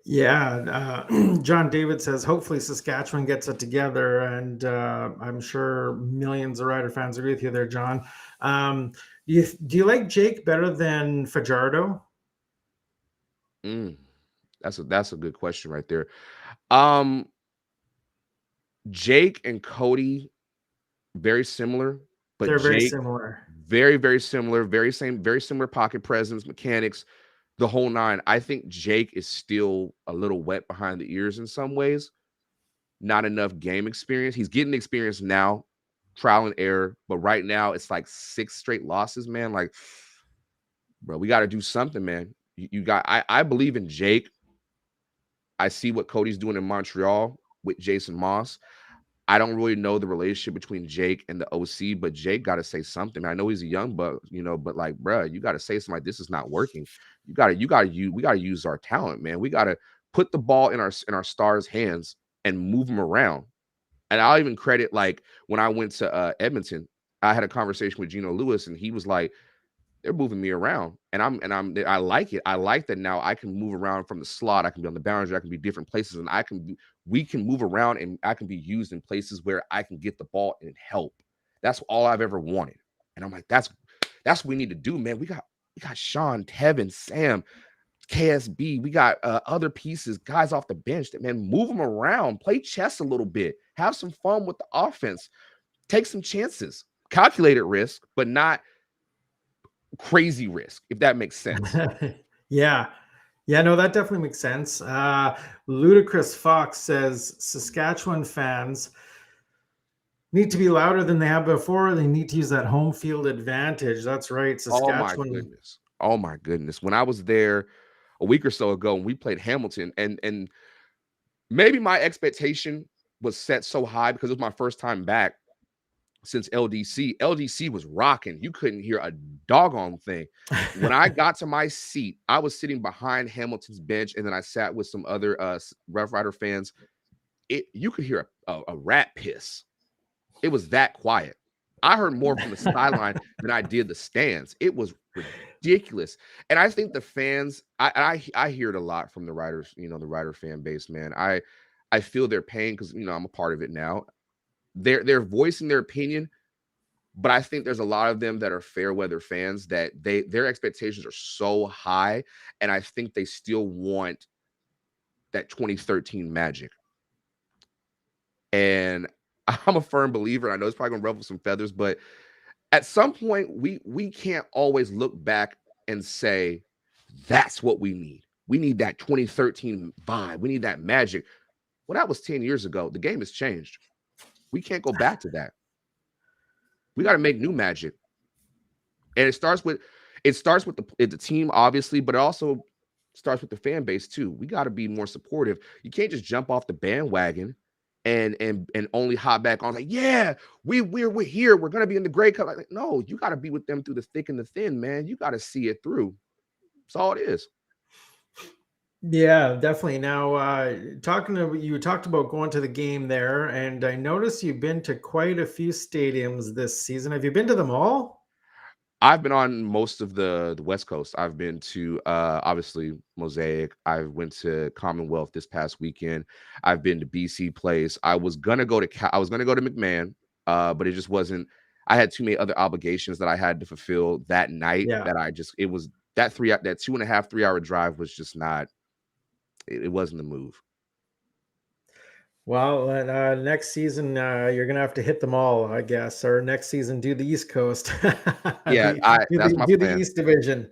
Yeah, John David says, hopefully Saskatchewan gets it together, and I'm sure millions of Rider fans agree with you there, John. Do you like Jake better than Fajardo? That's a good question right there. Jake and Cody, very similar, but They're very Jake, similar. Very, very similar, very similar pocket presence, mechanics, the whole nine. I think Jake is still a little wet behind the ears in some ways. Not enough game experience. He's getting experience now, trial and error, but right now it's like 6 straight losses, man. Like, bro, we got to do something, man. I believe in Jake. I see what Cody's doing in Montreal with Jason Moss. I don't really know the relationship between Jake and the OC, but Jake got to say something. I know he's a young buck, but like, bro, you got to say something like, this is not working. We got to use our talent, man. We got to put the ball in our stars' hands and move them around. And I'll even credit, like, when I went to Edmonton, I had a conversation with Gino Lewis, and he was like, they're moving me around, and I like it. I like that now I can move around from the slot. I can be on the boundary. I can be different places, and we can move around, and I can be used in places where I can get the ball and help. That's all I've ever wanted. And I'm like, that's what we need to do, man. We got Sean, Tevin, Sam, KSB. We got other pieces, guys off the bench that, man, move them around, play chess a little bit, have some fun with the offense, take some chances, calculated risk, but not crazy risk, if that makes sense. Yeah, no, that definitely makes sense. Ludicrous Fox says Saskatchewan fans need to be louder than they have before. They need to use that home field advantage. That's right, Saskatchewan. Oh my goodness. When I was there a week or so ago and we played Hamilton, and maybe my expectation was set so high because it was my first time back since LDC. LDC was rocking. You couldn't hear a doggone thing. When I got to my seat, I was sitting behind Hamilton's bench, and then I sat with some other Rough Rider fans. You could hear a rat piss. It was that quiet. I heard more from the sideline than I did the stands. It was ridiculous. And I think the fans, I hear it a lot from the Riders, the Rider fan base, man. I feel their pain because, I'm a part of it now. They're voicing their opinion, but I think there's a lot of them that are fair weather fans that their expectations are so high, and I think they still want that 2013 magic. And I'm a firm believer. I know it's probably gonna ruffle some feathers, but at some point we can't always look back and say that's what we need. We need that 2013 vibe. We need that magic. Well, that was 10 years ago. The game has changed. We can't go back to that. We got to make new magic. And it starts with the team, obviously, but it also starts with the fan base too. We got to be more supportive. You can't just jump off the bandwagon and only hop back on like, yeah, we're here. We're gonna be in the Grey Cup. Like, no, you got to be with them through the thick and the thin, man. You got to see it through. That's all it is. Yeah, definitely. Now, you talked about going to the game there, and I noticed you've been to quite a few stadiums this season. Have you been to them all? I've been on most of the West Coast. I've been to obviously Mosaic. I went to Commonwealth this past weekend. I've been to BC Place. I was gonna go to McMahon, but it just wasn't. I had too many other obligations that I had to fulfill that night. Yeah. It was that 2.5 3-hour drive was just not. It wasn't the move. Well, next season you're gonna have to hit them all, I guess. Or next season, do the East Coast. Yeah, that's my do plan. the East Division.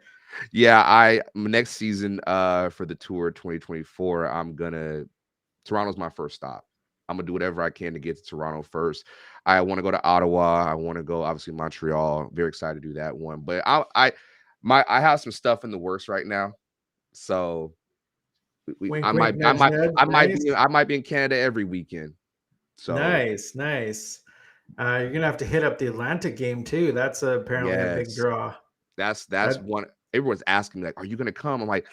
Yeah, next season for the tour 2024, Toronto's my first stop. I'm gonna do whatever I can to get to Toronto first. I want to go to Ottawa. I want to go obviously Montreal. Very excited to do that one. But I have some stuff in the works right now, so. Wink, I wink, might nice. be in Canada every weekend. So Nice. You're gonna have to hit up the Atlantic game too. That's apparently a big yes, draw. that's one. Everyone's asking me like, "Are you going to come?" I'm like,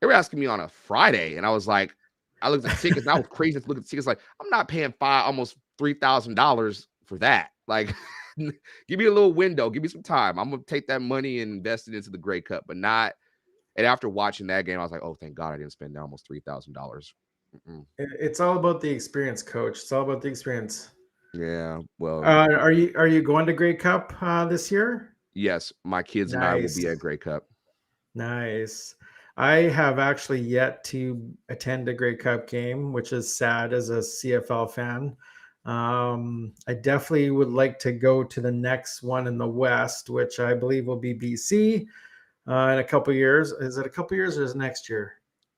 they were asking me on a Friday, and I was like, I looked at the tickets, and I was crazy to look at the tickets. Like, I'm not paying almost $3,000 for that. Like, give me a little window, give me some time. I'm gonna take that money and invest it into the Grey Cup, but not. And after watching that game, I was like, "Oh, thank God I didn't spend almost $3,000." It's all about the experience, coach. It's all about the experience. Yeah, well, Are you going to Grey Cup this year? yes, my kids and I will be at Grey Cup. Nice. I have actually yet to attend a Grey Cup game, which is sad as a CFL fan. I definitely would like to go to the next one in the West, which I believe will be BC. In a couple years. Is it a couple years or is it next year?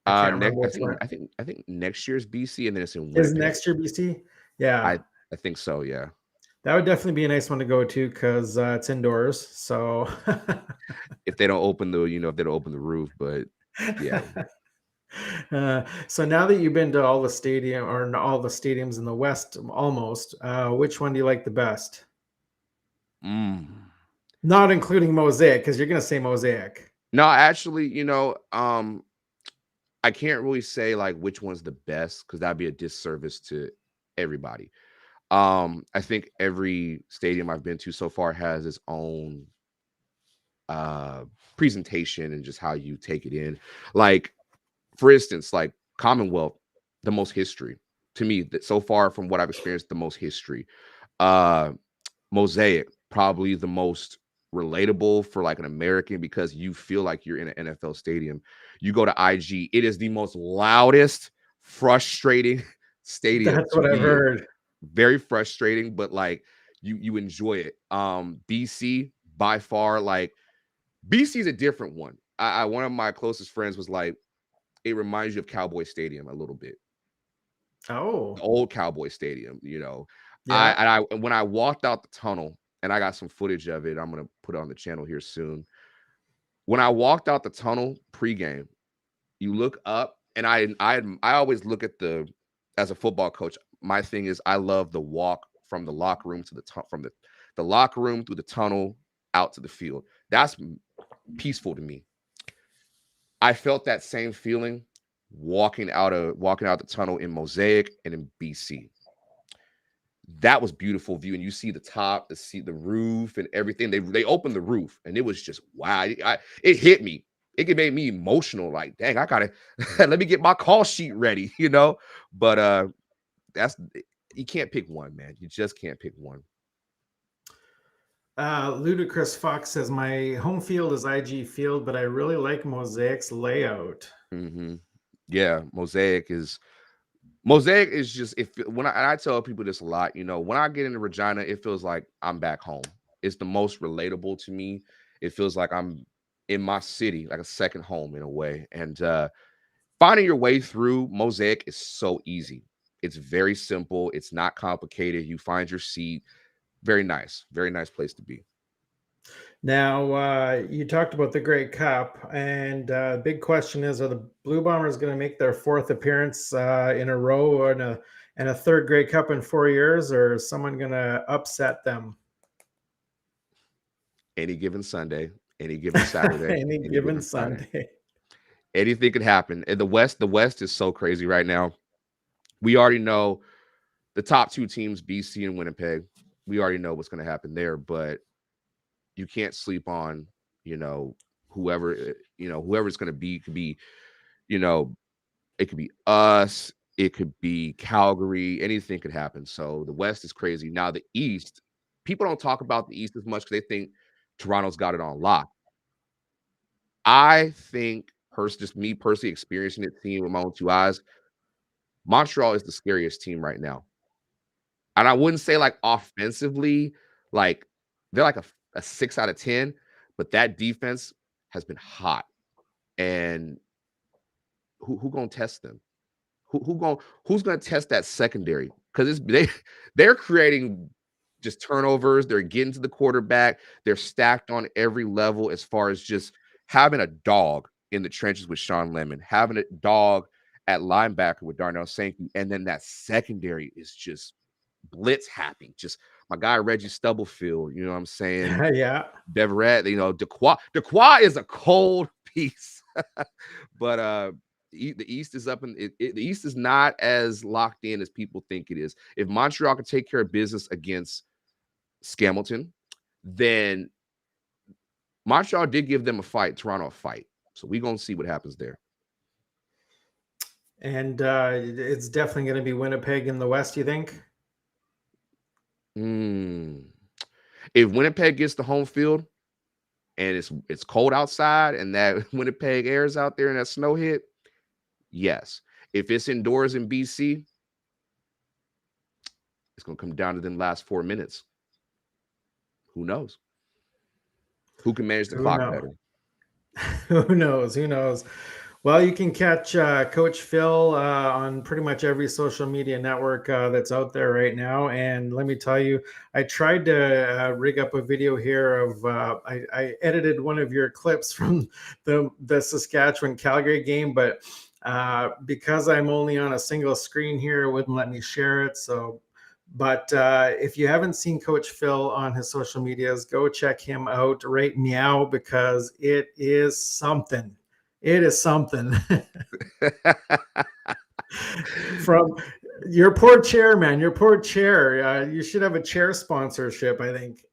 I can't remember. I think next year's BC and then it's in Winnipeg. Is next year BC? Yeah. I think so, yeah. That would definitely be a nice one to go to because it's indoors. So if they don't open the roof, but yeah. So now that you've been to all the stadiums in the West, almost, which one do you like the best? Not including Mosaic, because you're going to say Mosaic. No, actually, I can't really say like which one's the best because that'd be a disservice to everybody. I think every stadium I've been to so far has its own presentation and just how you take it in. Like, for instance, like Commonwealth, the most history to me that so far from what I've experienced, the most history. Mosaic, probably the most relatable for like an American because you feel like you're in an NFL stadium. You go to IG, it is the most loudest, frustrating stadium. That's what I've heard. Very frustrating, but like you enjoy it. BC by far, like BC is a different one. One of my closest friends was like, it reminds you of Cowboy Stadium a little bit. Oh, the old Cowboy Stadium, Yeah. When I walked out the tunnel, and I got some footage of it, I'm gonna put it on the channel here soon. When I walked out the tunnel pregame, you look up, and I always look at the as a football coach, my thing is I love the walk from the locker room to from the locker room through the tunnel out to the field. That's peaceful to me. I felt that same feeling walking out the tunnel in Mosaic and in BC. That was beautiful view, and you see the top, the roof, and everything. They opened the roof, and it was just wow. It hit me. It made me emotional. Like, dang, I gotta let me get my call sheet ready, you know. But you can't pick one, man. You just can't pick one. Ludicrous Fox says my home field is IG Field, but I really like Mosaic's layout. Mm-hmm. Yeah, Mosaic is just when I tell people this a lot, you know, when I get into Regina, it feels like I'm back home. It's the most relatable to me. It feels like I'm in my city, like a second home in a way. And finding your way through Mosaic is so easy. It's very simple. It's not complicated. You find your seat. Very nice place to be. Now, you talked about the Grey Cup, and big question is: are the Blue Bombers going to make their fourth appearance in a row and a third Grey Cup in 4 years, or is someone going to upset them? Any given Sunday, any given Saturday, any given Sunday. Anything could happen. And the West is so crazy right now. We already know the top two teams, BC and Winnipeg. We already know what's going to happen there, but you can't sleep on, you know, whoever's going to be. Could be, you know, it could be us. It could be Calgary. Anything could happen. So the West is crazy. Now the East, people don't talk about the East as much because they think Toronto's got it on lock. I think, just me personally experiencing it, seeing with my own two eyes, Montreal is the scariest team right now. And I wouldn't say like offensively, like they're like a 6 out of 10, but that defense has been hot. And who gonna test them? Who's gonna test that secondary? Because they're creating just turnovers. They're getting to the quarterback. They're stacked on every level as far as just having a dog in the trenches with Sean Lemon, having a dog at linebacker with Darnell Sankey, and then that secondary is just blitz happy. Just my guy Reggie Stubblefield, you know what I'm saying? Yeah. Deverett, you know, Dequoy is a cold piece. But the East is up, and the East is not as locked in as people think it is. If Montreal can take care of business against Scamilton, then Montreal did give them a fight, Toronto a fight. So we're going to see what happens there. And it's definitely going to be Winnipeg in the West, you think? If Winnipeg gets the home field and it's cold outside and that Winnipeg air is out there and that snow hit, yes. If it's indoors in BC, it's going to come down to them last 4 minutes. Who knows? Who can manage the clock better? Who knows? Well, you can catch Coach Phil on pretty much every social media network that's out there right now. And let me tell you, I tried to rig up a video here of I edited one of your clips from the Saskatchewan Calgary game, but because I'm only on a single screen here, it wouldn't let me share it. But if you haven't seen Coach Phil on his social medias, go check him out right meow, because it is something. It is something. From your poor chair, man, your poor chair. You should have a chair sponsorship, I think.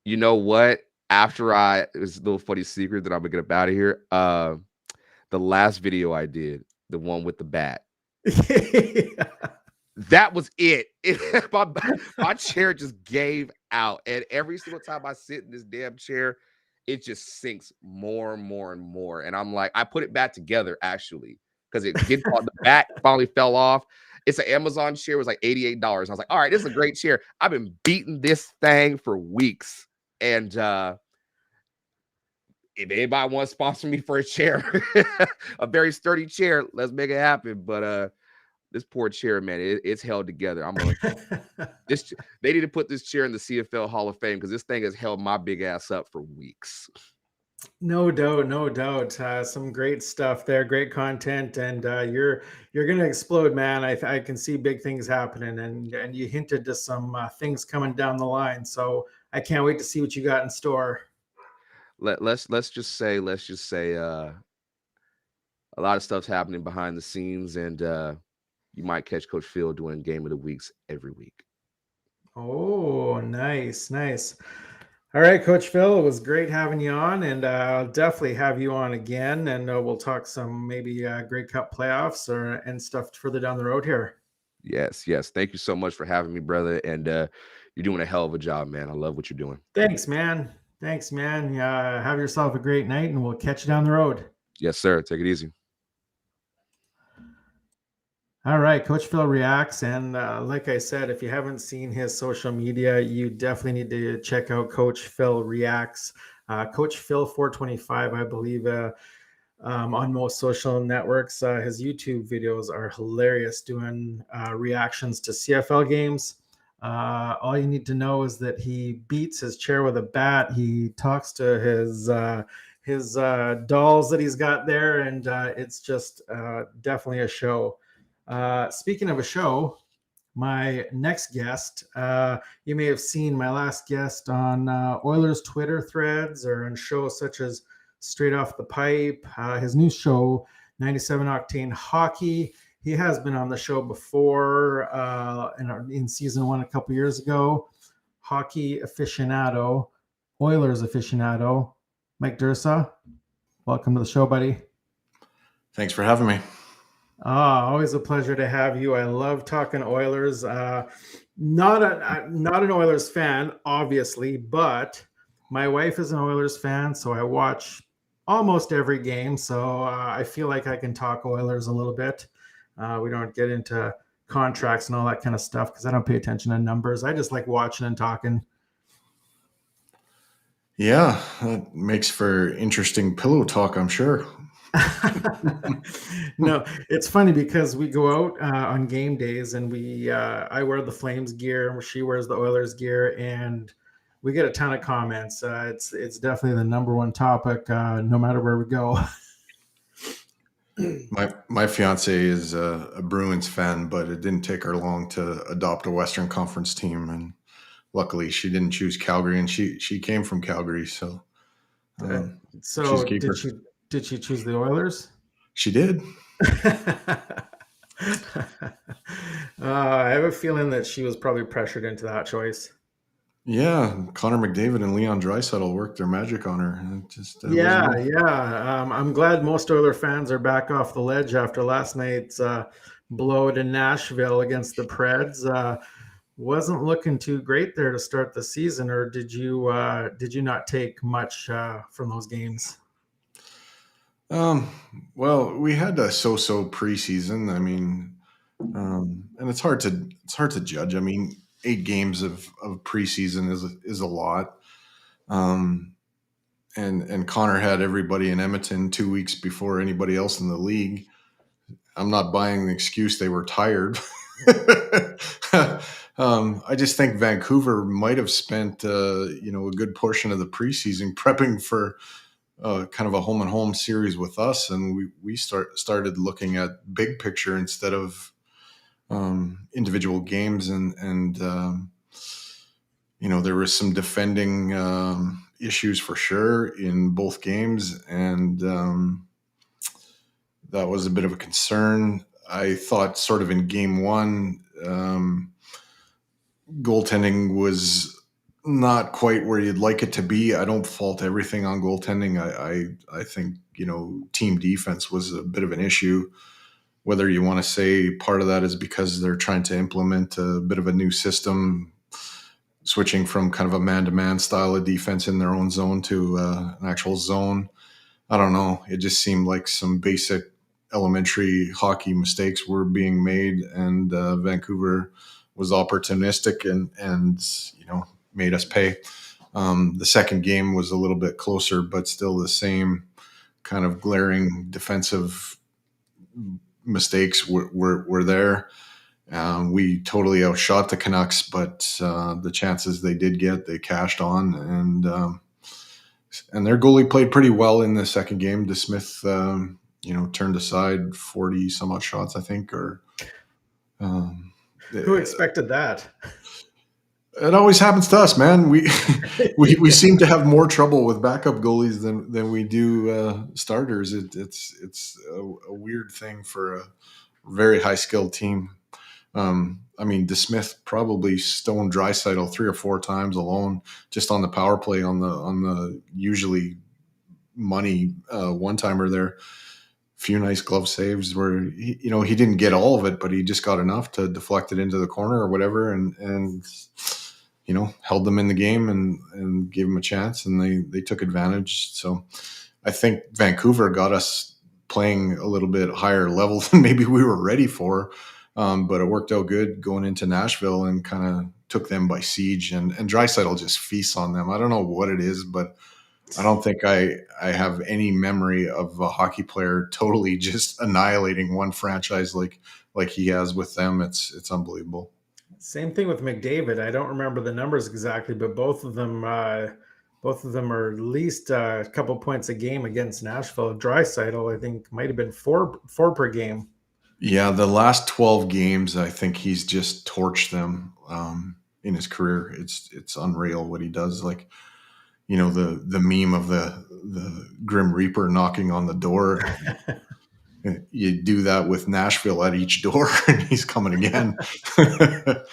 You know what? It was a little funny secret that I'm going to get up out of here. The last video I did, the one with the bat. Yeah. That was it. My chair just gave out. And every single time I sit in this damn chair, it just sinks more and more and more. And I'm like, I put it back together actually, because the back finally fell off. It's an Amazon chair. It was like $88. I was like, all right, this is a great chair. I've been beating this thing for weeks. And if anybody wants to sponsor me for a chair, a very sturdy chair, let's make it happen. But this poor chair, man, it's held together. They need to put this chair in the CFL Hall of Fame, because this thing has held my big ass up for weeks. No doubt, no doubt. Some great stuff there, great content, and you're gonna explode, man. I can see big things happening, and you hinted to some things coming down the line. So I can't wait to see what you got in store. Let's just say a lot of stuff's happening behind the scenes, and you might catch Coach Phil doing game of the weeks every week. Oh, nice, nice. All right, Coach Phil, it was great having you on, and I'll definitely have you on again, and we'll talk some maybe Grey Cup playoffs or and stuff further down the road here. Yes, yes. Thank you so much for having me, brother. And you're doing a hell of a job, man. I love what you're doing. Thanks, man. Thanks, man. Have yourself a great night, and we'll catch you down the road. Yes, sir. Take it easy. All right, Coach Phil reacts, and like I said, if you haven't seen his social media, you definitely need to check out Coach Phil reacts. Coach Phil 425, I believe, on most social networks. His YouTube videos are hilarious, doing reactions to CFL games. All you need to know is that he beats his chair with a bat. He talks to his dolls that he's got there, and it's just definitely a show. Speaking of a show, my next guest, you may have seen my last guest on Oilers Twitter threads or on shows such as Straight Off the Pipe, his new show, 97 Octane Hockey. He has been on the show before in season 1 a couple years ago. Hockey aficionado, Oilers aficionado, Mike Dirsa. Welcome to the show, buddy. Thanks for having me. Always a pleasure to have you. I love talking Oilers. Not an Oilers fan, obviously, but my wife is an Oilers fan, so I watch almost every game. So I feel like I can talk Oilers a little bit. We don't get into contracts and all that kind of stuff because I don't pay attention to numbers. I just like watching and talking. Yeah, that makes for interesting pillow talk, I'm sure. No, it's funny because we go out on game days and I wear the Flames gear and she wears the Oilers gear, and we get a ton of comments. It's definitely the number one topic no matter where we go. My fiance is a Bruins fan, but it didn't take her long to adopt a Western Conference team, and luckily she didn't choose Calgary, and she came from Calgary, so So she's did she choose the Oilers? She did. I have a feeling that she was probably pressured into that choice. Yeah, Connor McDavid and Leon Draisaitl worked their magic on her. Yeah. I'm glad most Oiler fans are back off the ledge after last night's blowout in Nashville against the Preds. Wasn't looking too great there to start the season, or did you not take much from those games? Well, we had a so-so preseason. I mean, and it's hard to judge. I mean, 8 games of preseason is a lot. And Connor had everybody in Edmonton 2 weeks before anybody else in the league. I'm not buying the excuse they were tired. I just think Vancouver might have spent a good portion of the preseason prepping for kind of a home and home series with us, and we started looking at big picture instead of individual games, and there was some defending issues for sure in both games, and that was a bit of a concern. I thought sort of in game 1, goaltending was not quite where you'd like it to be. I don't fault everything on goaltending. I think, team defense was a bit of an issue. Whether you want to say part of that is because they're trying to implement a bit of a new system, switching from kind of a man-to-man style of defense in their own zone to an actual zone. I don't know. It just seemed like some basic elementary hockey mistakes were being made, and Vancouver was opportunistic and made us pay. The second game was a little bit closer, but still the same kind of glaring defensive mistakes were there. We totally outshot the Canucks, but the chances they did get, they cashed on. And And their goalie played pretty well in the second game. DeSmith, turned aside 40 some odd shots, I think, or Who expected that? it always happens to us, man. We seem to have more trouble with backup goalies than we do starters. It's a weird thing for a very high skilled team. DeSmith probably stoned Draisaitl 3 or 4 times alone just on the power play on the usually money one timer there. Few nice glove saves where he didn't get all of it, but he just got enough to deflect it into the corner or whatever, and held them in the game and gave them a chance, and they took advantage. So I think Vancouver got us playing a little bit higher level than maybe we were ready for. But it worked out good going into Nashville and kind of took them by siege, and Draisaitl just feasts on them. I don't know what it is, but I don't think I have any memory of a hockey player totally just annihilating one franchise like he has with them. It's unbelievable. Same thing with McDavid. I don't remember the numbers exactly, but both of them are at least a couple points a game against Nashville. Draisaitl, I think, might have been four per game. Yeah, the last 12 games, I think he's just torched them in his career. It's unreal what he does. Like, the meme of the Grim Reaper knocking on the door. You do that with Nashville at each door, and he's coming again. Do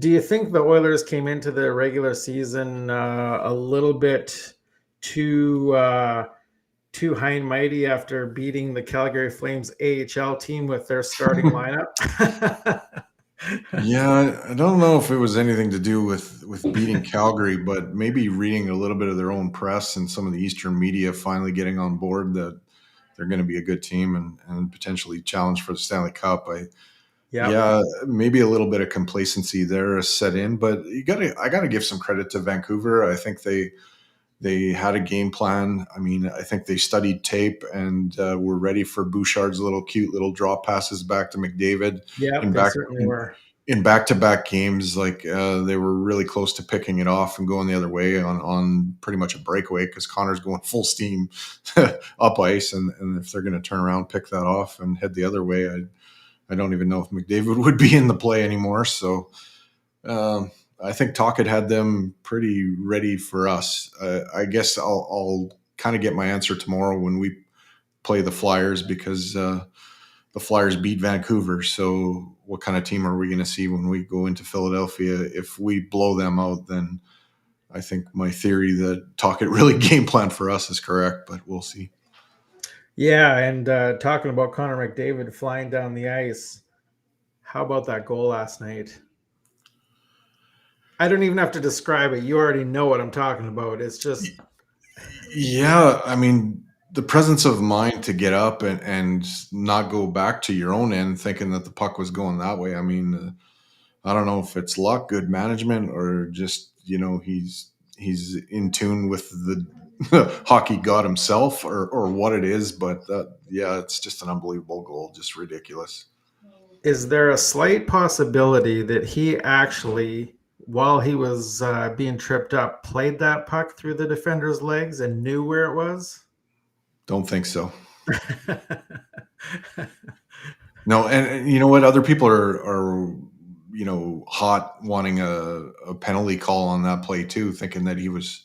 you think the Oilers came into the regular season a little bit too high and mighty after beating the Calgary Flames AHL team with their starting lineup? Yeah, I don't know if it was anything to do with beating Calgary, but maybe reading a little bit of their own press and some of the Eastern media finally getting on board that they're going to be a good team and potentially challenge for the Stanley Cup. Yeah, maybe a little bit of complacency there set in, but I gotta give some credit to Vancouver. I think they had a game plan. I mean, I think they studied tape and were ready for Bouchard's cute little drop passes back to McDavid. Yeah, they certainly were. In back-to-back games, they were really close to picking it off and going the other way on pretty much a breakaway because Connor's going full steam up ice. And if they're going to turn around, pick that off and head the other way, I don't even know if McDavid would be in the play anymore. So I think Tocchet had them pretty ready for us. I guess I'll kind of get my answer tomorrow when we play the Flyers because the Flyers beat Vancouver. So what kind of team are we going to see when we go into Philadelphia? If we blow them out, then I think my theory that Tocchet really game plan for us is correct, but we'll see. Yeah, and talking about Connor McDavid flying down the ice, how about that goal last night? I don't even have to describe it. You already know what I'm talking about. It's just... Yeah, I mean, the presence of mind to get up and not go back to your own end thinking that the puck was going that way. I mean, I don't know if it's luck, good management, or just, he's in tune with the hockey god himself or what it is. But it's just an unbelievable goal. Just ridiculous. Is there a slight possibility that he actually, while he was being tripped up, played that puck through the defender's legs and knew where it was? Don't think so. No, and you know what? Other people are hot wanting a penalty call on that play too, thinking that he was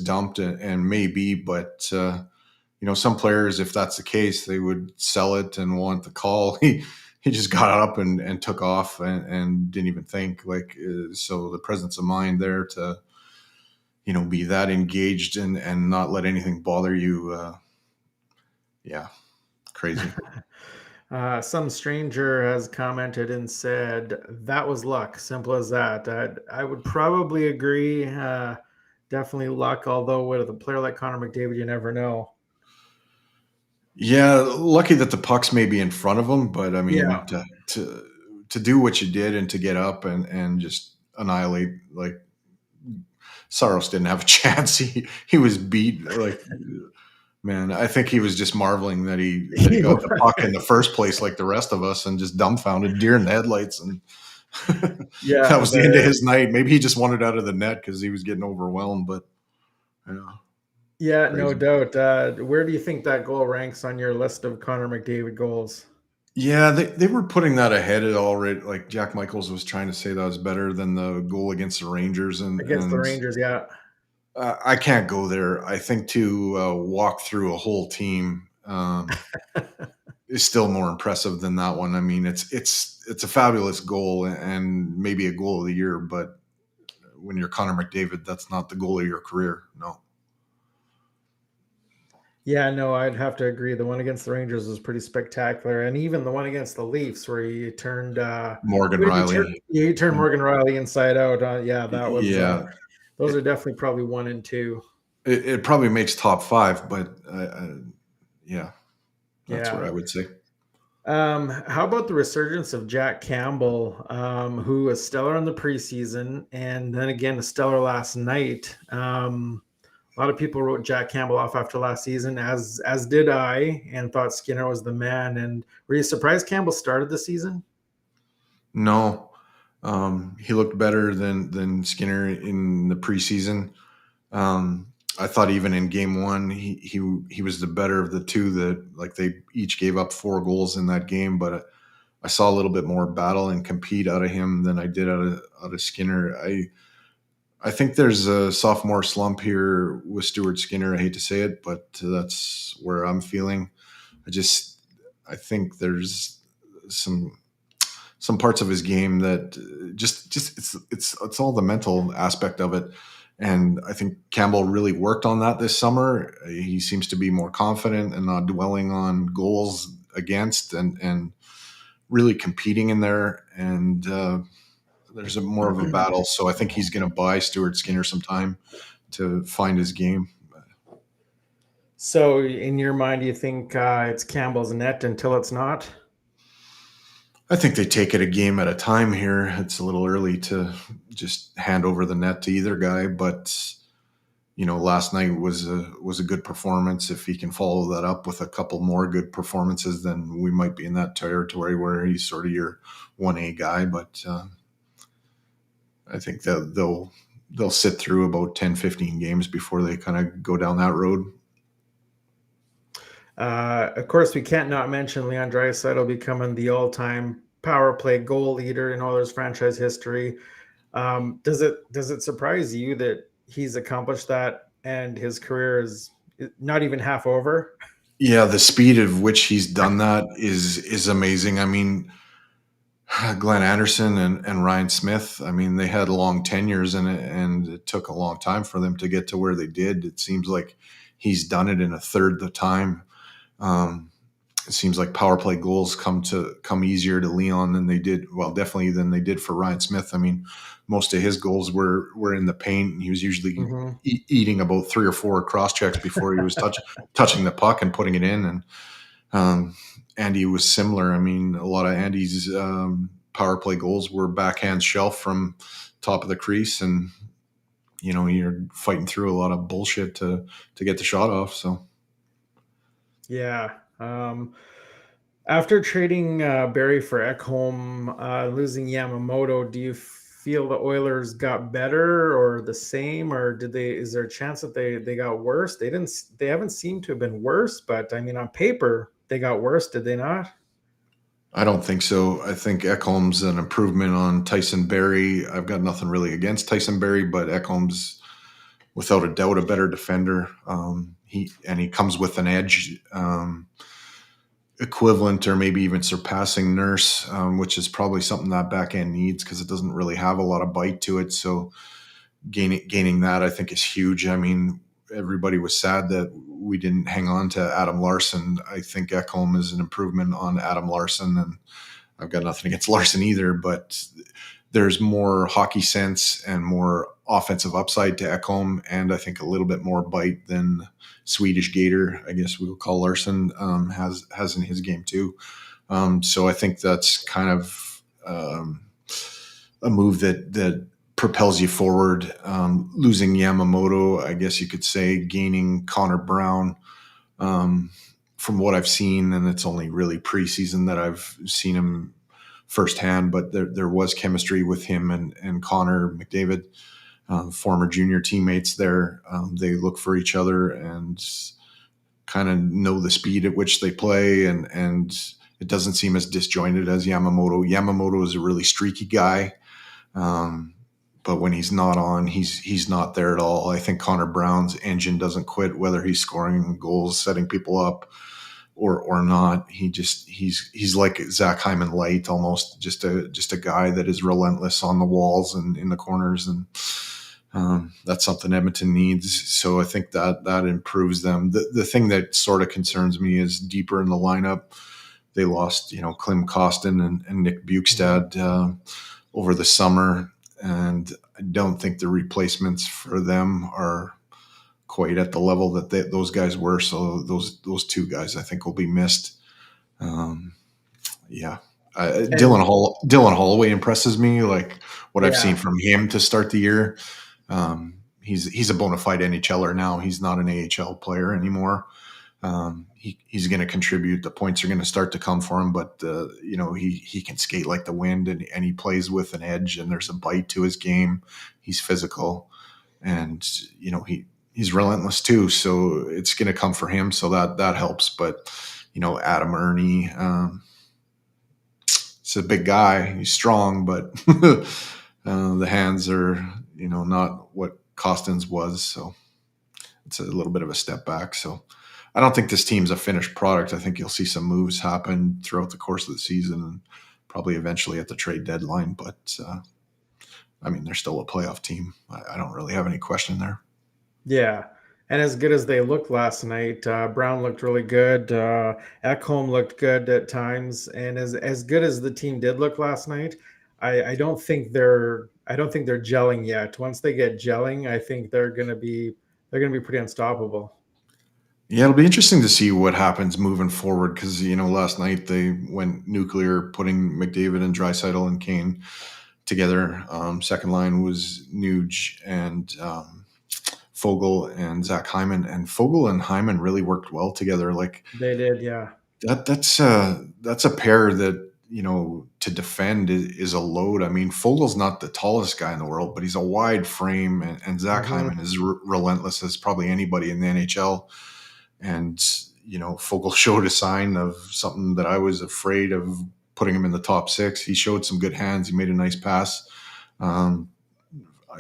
dumped and maybe, but some players, if that's the case, they would sell it and want the call. He just got up and took off and didn't even think. So the presence of mind there to be that engaged and not let anything bother you. Crazy. Some stranger has commented and said that was luck. Simple as that. I would probably agree. Definitely luck. Although with a player like Connor McDavid, you never know. Yeah, lucky that the puck's maybe in front of him, but I mean, to do what you did and to get up and just annihilate, Saros didn't have a chance. He was beat. Man, I think he was just marveling that he got the puck in the first place, like the rest of us, and just dumbfounded, deer in the headlights, and That was the end of his night. Maybe he just wanted out of the net because he was getting overwhelmed. But yeah, crazy. no doubt. Where do you think that goal ranks on your list of Connor McDavid goals? Yeah, they were putting that ahead at already. Like Jack Michaels was trying to say that was better than the goal against the Rangers, Against the Rangers, yeah. I can't go there. I think to walk through a whole team is still more impressive than that one. I mean, it's a fabulous goal and maybe a goal of the year, but when you're Connor McDavid, that's not the goal of your career. No. Yeah, no, I'd have to agree. The one against the Rangers was pretty spectacular, and even the one against the Leafs, where he turned Morgan Riley. He turned Morgan Riley inside out. Yeah, that was. Yeah, those are definitely probably 1 and 2. it probably makes top 5, but yeah, that's Yeah. what I would say. How about the resurgence of Jack Campbell, who was stellar in the preseason, and then again a stellar last night. A lot of people wrote Jack Campbell off after last season, as did I, and thought Skinner was the man. And were you surprised Campbell started the season? No, he looked better than Skinner in the preseason. I thought even in game 1, he was the better of the two. That like they each gave up 4 goals in that game, but I saw a little bit more battle and compete out of him than I did out of Skinner. I think there's a sophomore slump here with Stuart Skinner. I hate to say it, but that's where I'm feeling. I think there's some parts of his game that just it's all the mental aspect of it. And I think Campbell really worked on that this summer. He seems to be more confident and not dwelling on goals against and really competing in there. And there's more of a battle. So I think he's going to buy Stuart Skinner some time to find his game. So in your mind, do you think it's Campbell's net until it's not? I think they take it a game at a time here. It's a little early to just hand over the net to either guy, but last night was a good performance. If he can follow that up with a couple more good performances, then we might be in that territory where he's sort of your 1A guy. But I think that they'll sit through about 10, 15 games before they kind of go down that road. Of course, we can't not mention Leon Draisaitl becoming the all-time power play goal leader in Oilers franchise history. Does it surprise you that he's accomplished that and his career is not even half over? Yeah, the speed of which he's done that is amazing. I mean, Glenn Anderson and Ryan Smith, I mean, they had long tenures in it, and it took a long time for them to get to where they did. It seems like he's done it in a third the time. It seems like power play goals come easier to Leon than they did. Well, definitely than they did for Ryan Smith. I mean, most of his goals were in the paint, and he was usually eating about 3 or 4 cross checks before he was touching the puck and putting it in. And Andy was similar. I mean, a lot of Andy's power play goals were backhand shelf from top of the crease, and you're fighting through a lot of bullshit to get the shot off. So. Yeah. After trading Barry for Ekholm, losing Yamamoto, do you feel the Oilers got better or the same, or is there a chance that they got worse? They haven't seemed to have been worse, but I mean, on paper they got worse, did they not? I don't think so. I think Ekholm's an improvement on Tyson Barrie. I've got nothing really against Tyson Barrie, but Ekholm's without a doubt a better defender. He comes with an edge equivalent or maybe even surpassing Nurse, which is probably something that back end needs because it doesn't really have a lot of bite to it. So gaining that I think is huge. I mean, everybody was sad that we didn't hang on to Adam Larson. I think Ekholm is an improvement on Adam Larson, and I've got nothing against Larson either, but there's more hockey sense and more offensive upside to Ekholm, and I think a little bit more bite than Swedish Gator, I guess we'll call Larson, has in his game too. So I think that's kind of a move that propels you forward. Losing Yamamoto, I guess you could say, gaining Connor Brown, from what I've seen, and it's only really preseason that I've seen him firsthand, but there was chemistry with him and Connor McDavid, former junior teammates there. They look for each other and kind of know the speed at which they play, and it doesn't seem as disjointed as Yamamoto. Yamamoto is a really streaky guy, but when he's not on, he's not there at all. I think Connor Brown's engine doesn't quit, whether he's scoring goals, setting people up, or not. He's like Zach Hyman light, almost just a guy that is relentless on the walls and in the corners, and that's something Edmonton needs. So I think that improves them. The thing that sort of concerns me is deeper in the lineup. They lost, Klim Kostin and Nick Bukestad over the summer, and I don't think the replacements for them are quite at the level that those guys were. So those two guys, I think, will be missed. Dylan Holloway impresses me. Like what I've seen from him to start the year. He's a bona fide NHLer now. He's not an AHL player anymore. He's going to contribute. The points are going to start to come for him, but he can skate like the wind, and he plays with an edge, and there's a bite to his game. He's physical, and he's relentless too. So it's going to come for him. So that helps. But Adam Ernie, it's a big guy. He's strong, but the hands are not what Costin's was. So it's a little bit of a step back. So I don't think this team's a finished product. I think you'll see some moves happen throughout the course of the season and probably eventually at the trade deadline. But they're still a playoff team. I don't really have any question there. Yeah. And as good as they looked last night, Brown looked really good. Ekholm looked good at times. And as good as the team did look last night, I don't think they're gelling yet. Once they get gelling, I think they're gonna be pretty unstoppable. Yeah, it'll be interesting to see what happens moving forward, because last night they went nuclear, putting McDavid and Draisaitl and Kane together. Second line was Nuge and Fogle and Zach Hyman, and Fogle and Hyman really worked well together. Like they did, yeah. That's a pair that to defend is a load. I mean, Fogel's not the tallest guy in the world, but he's a wide frame, and Zach Hyman is relentless as probably anybody in the NHL. And, Fogle showed a sign of something that I was afraid of putting him in the top six. He showed some good hands. He made a nice pass, I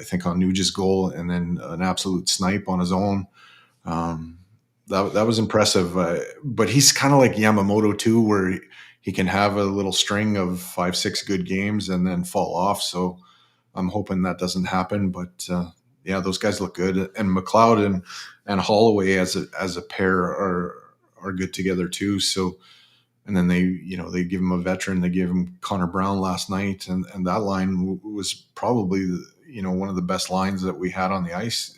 think, on Nuge's goal, and then an absolute snipe on his own. That was impressive. But he's kind of like Yamamoto too, where he can have a little string of 5-6 good games and then fall off. So I'm hoping that doesn't happen. But those guys look good, and McLeod and Holloway as a pair are good together too. So, and then they give him a veteran. They gave him Connor Brown last night, and that line was probably one of the best lines that we had on the ice.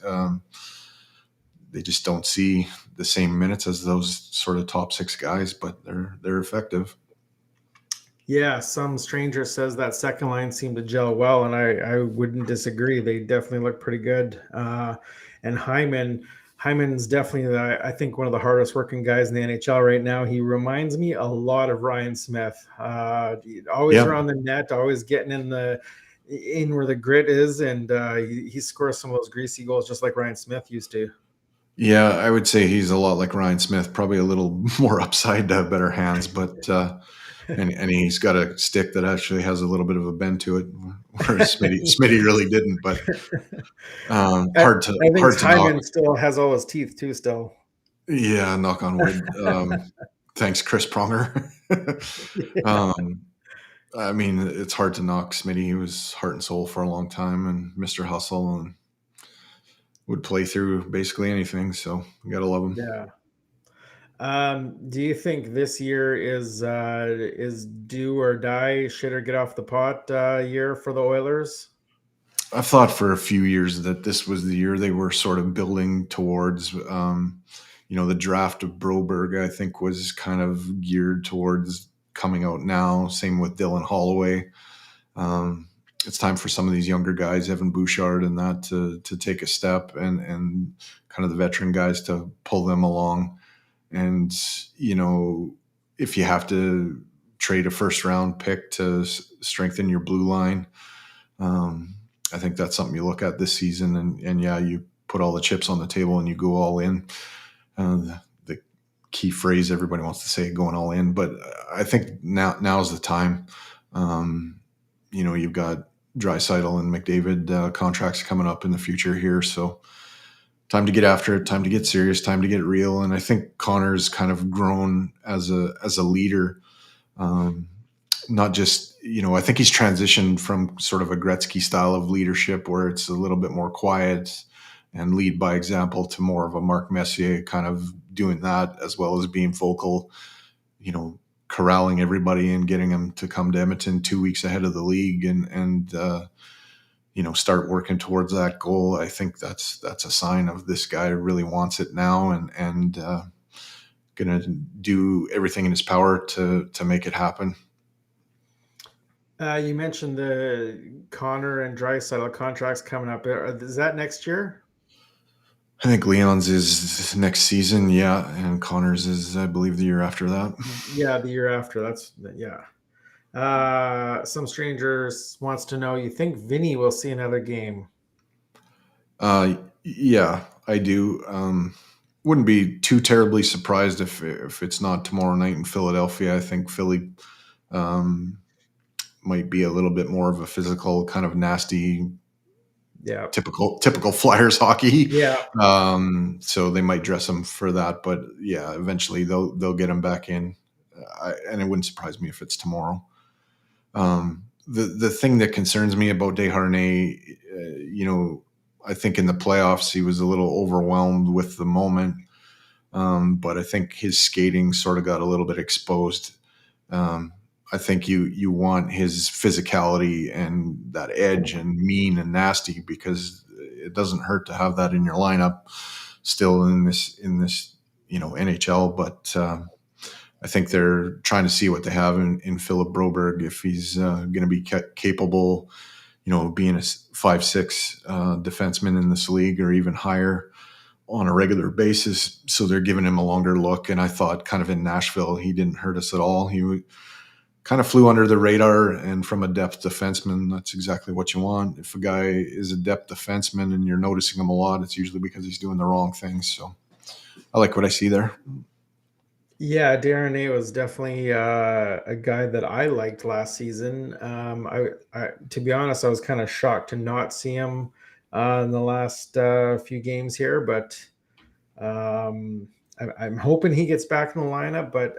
They just don't see the same minutes as those sort of top six guys, but they're effective. Yeah, some stranger says that second line seemed to gel well, and I wouldn't disagree. They definitely look pretty good. And Hyman's definitely, I think, one of the hardest working guys in the NHL right now. He reminds me a lot of Ryan Smith. Always around the net, always getting in where the grit is, and he scores some of those greasy goals just like Ryan Smith used to. Yeah, I would say he's a lot like Ryan Smith, probably a little more upside, better hands, but and he's got a stick that actually has a little bit of a bend to it, whereas Smitty really didn't. But hard to Hyman knock. still has all his teeth too. Still, yeah, knock on wood. Thanks, Chris Pronger. It's hard to knock Smitty. He was heart and soul for a long time, and Mr. Hustle, and would play through basically anything. So you gotta love him. Yeah. Do you think this year is do or die, shit or get off the pot year for the Oilers? I've thought for a few years that this was the year they were sort of building towards. The draft of Broberg, I think, was kind of geared towards coming out now. Same with Dylan Holloway. It's time for some of these younger guys, Evan Bouchard and that, to take a step, and kind of the veteran guys to pull them along. And, if you have to trade a first round pick to strengthen your blue line. I think that's something you look at this season, and yeah, you put all the chips on the table and you go all in. The key phrase everybody wants to say, going all in, but I think now's the time. You've got Draisaitl and McDavid contracts coming up in the future here, so time to get after it, time to get serious, time to get real. And I think Connor's kind of grown as a leader. Not just, I think he's transitioned from sort of a Gretzky style of leadership where it's a little bit more quiet and lead by example to more of a Mark Messier kind of doing that, as well as being vocal, corralling everybody and getting them to come to Edmonton 2 weeks ahead of the league and start working towards that goal. I think that's a sign of this guy really wants it now and going to do everything in his power to make it happen. You mentioned the Connor and Draisaitl contracts coming up. Is that next year? I think Leon's is next season, yeah, and Connor's is, I believe, the year after that. Yeah, the year after. Some strangers wants to know, you think Vinny will see another game? Yeah, I do. Wouldn't be too terribly surprised if it's not tomorrow night in Philadelphia. I think Philly might be a little bit more of a physical, kind of nasty, typical Flyers hockey. Yeah. So they might dress him for that, but yeah, eventually they'll get him back in, and it wouldn't surprise me if it's tomorrow. The thing that concerns me about Desharnais, I think in the playoffs he was a little overwhelmed with the moment, but I think his skating sort of got a little bit exposed. I think you want his physicality and that edge and mean and nasty, because it doesn't hurt to have that in your lineup still in this NHL. But I think they're trying to see what they have in Philip Broberg, if he's going to be capable, being a 5'6" defenseman in this league or even higher on a regular basis. So they're giving him a longer look. And I thought kind of in Nashville, he didn't hurt us at all. He kind of flew under the radar, and from a depth defenseman, that's exactly what you want. If a guy is a depth defenseman and you're noticing him a lot, it's usually because he's doing the wrong things. So I like what I see there. Yeah, Desharnais was definitely a guy that I liked last season. I to be honest, I was kind of shocked to not see him in the last few games here, but I'm hoping he gets back in the lineup. But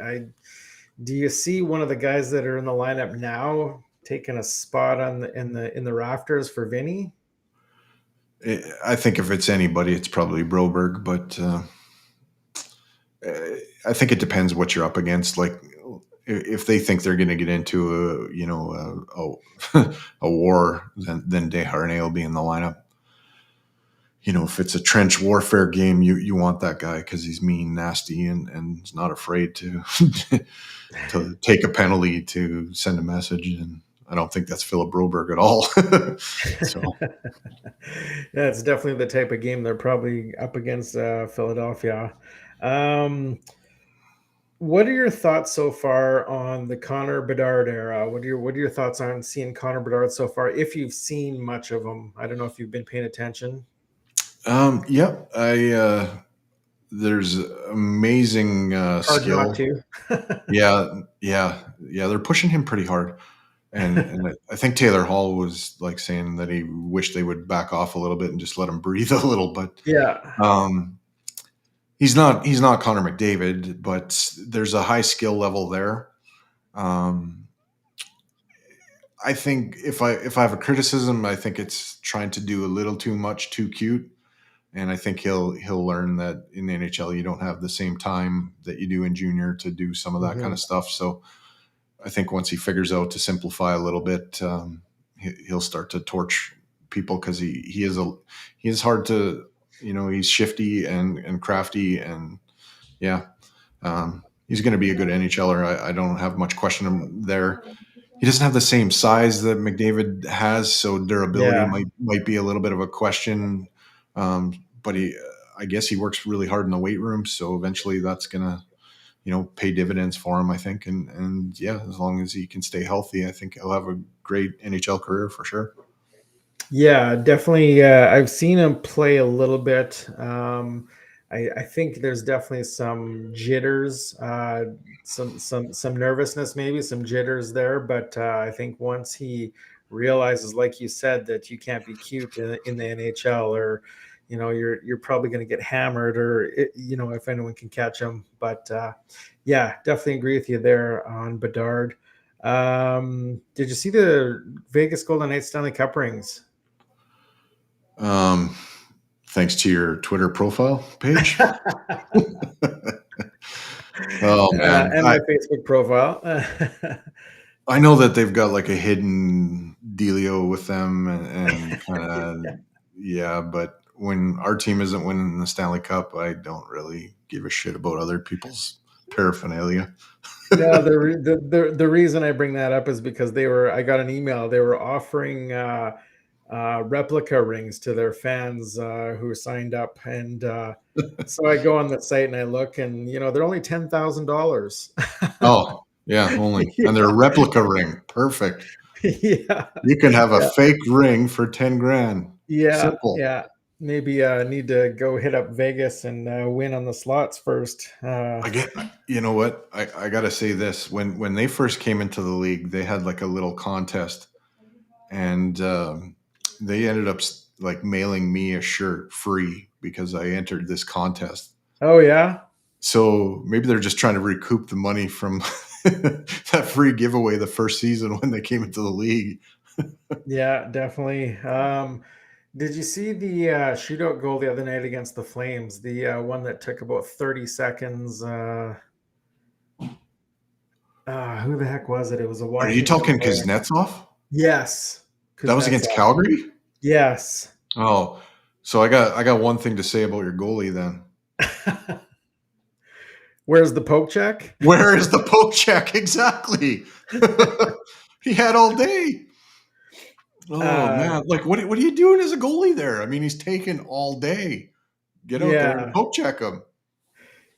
do you see one of the guys that are in the lineup now taking a spot in the rafters for Vinny? I think if it's anybody, it's probably Broberg, but I think it depends what you're up against. Like if they think they're going to get into a war, then Desharnais will be in the lineup. If it's a trench warfare game, you want that guy because he's mean, nasty, and he's not afraid to to take a penalty to send a message. And I don't think that's Philip Broberg at all. So yeah, it's definitely the type of game they're probably up against Philadelphia. What are your thoughts so far on the Connor Bedard era? What are your thoughts on seeing Connor Bedard so far, if you've seen much of him? I don't know if you've been paying attention. There's amazing skill. Not to. Yeah. They're pushing him pretty hard, and I think Taylor Hall was like saying that he wished they would back off a little bit and just let him breathe a little. But he's not Connor McDavid, but there's a high skill level there. I think if I have a criticism, I think it's trying to do a little too much, too cute. And I think he'll learn that in the NHL, you don't have the same time that you do in junior to do some of that kind of stuff. So I think once he figures out to simplify a little bit, he'll start to torch people, because he is hard to, he's shifty and crafty, and he's going to be a good NHLer. I don't have much question there. He doesn't have the same size that McDavid has, so durability might be a little bit of a question. But I guess he works really hard in the weight room, so eventually that's gonna pay dividends for him, I think. And yeah, as long as he can stay healthy, I think he'll have a great NHL career for sure. Yeah, definitely. I've seen him play a little bit. I think there's definitely some jitters, some nervousness, maybe some jitters there. But I think once he realizes, like you said, that you can't be cute in the NHL, or you're probably going to get hammered, or if anyone can catch him. But yeah, definitely agree with you there on Bedard. Did you see the Vegas Golden Knights Stanley Cup rings? Thanks to your Twitter profile page. Oh man, And my Facebook profile. I know that they've got like a hidden dealio with them, and kind of yeah. But when our team isn't winning the Stanley Cup, I don't really give a shit about other people's paraphernalia. No, the reason I bring that up is because I got an email. They were offering replica rings to their fans who signed up, and so I go on the site and I look, and they're only $10,000. Oh yeah, only and they're a replica ring. Perfect. Yeah, You can have a fake ring for 10 grand. yeah, Simple. yeah. Maybe need to go hit up Vegas and win on the slots first. You know what? I gotta say this. When they first came into the league, they had like a little contest, and they ended up like mailing me a shirt free because I entered this contest. Oh yeah. So maybe they're just trying to recoup the money from that free giveaway the first season when they came into the league. Yeah, definitely. Did you see the shootout goal the other night against the Flames? The one that took about 30 seconds. Who the heck was it? It was a Are you Washington talking player. Kuznetsov? Yes. That was against Calgary? Yes. Oh, so I got one thing to say about your goalie then. Where's the poke check? Where is the poke check? Exactly. He had all day. Oh man, like what are you doing as a goalie there? I mean, he's taken all day. Get out there and poke check him.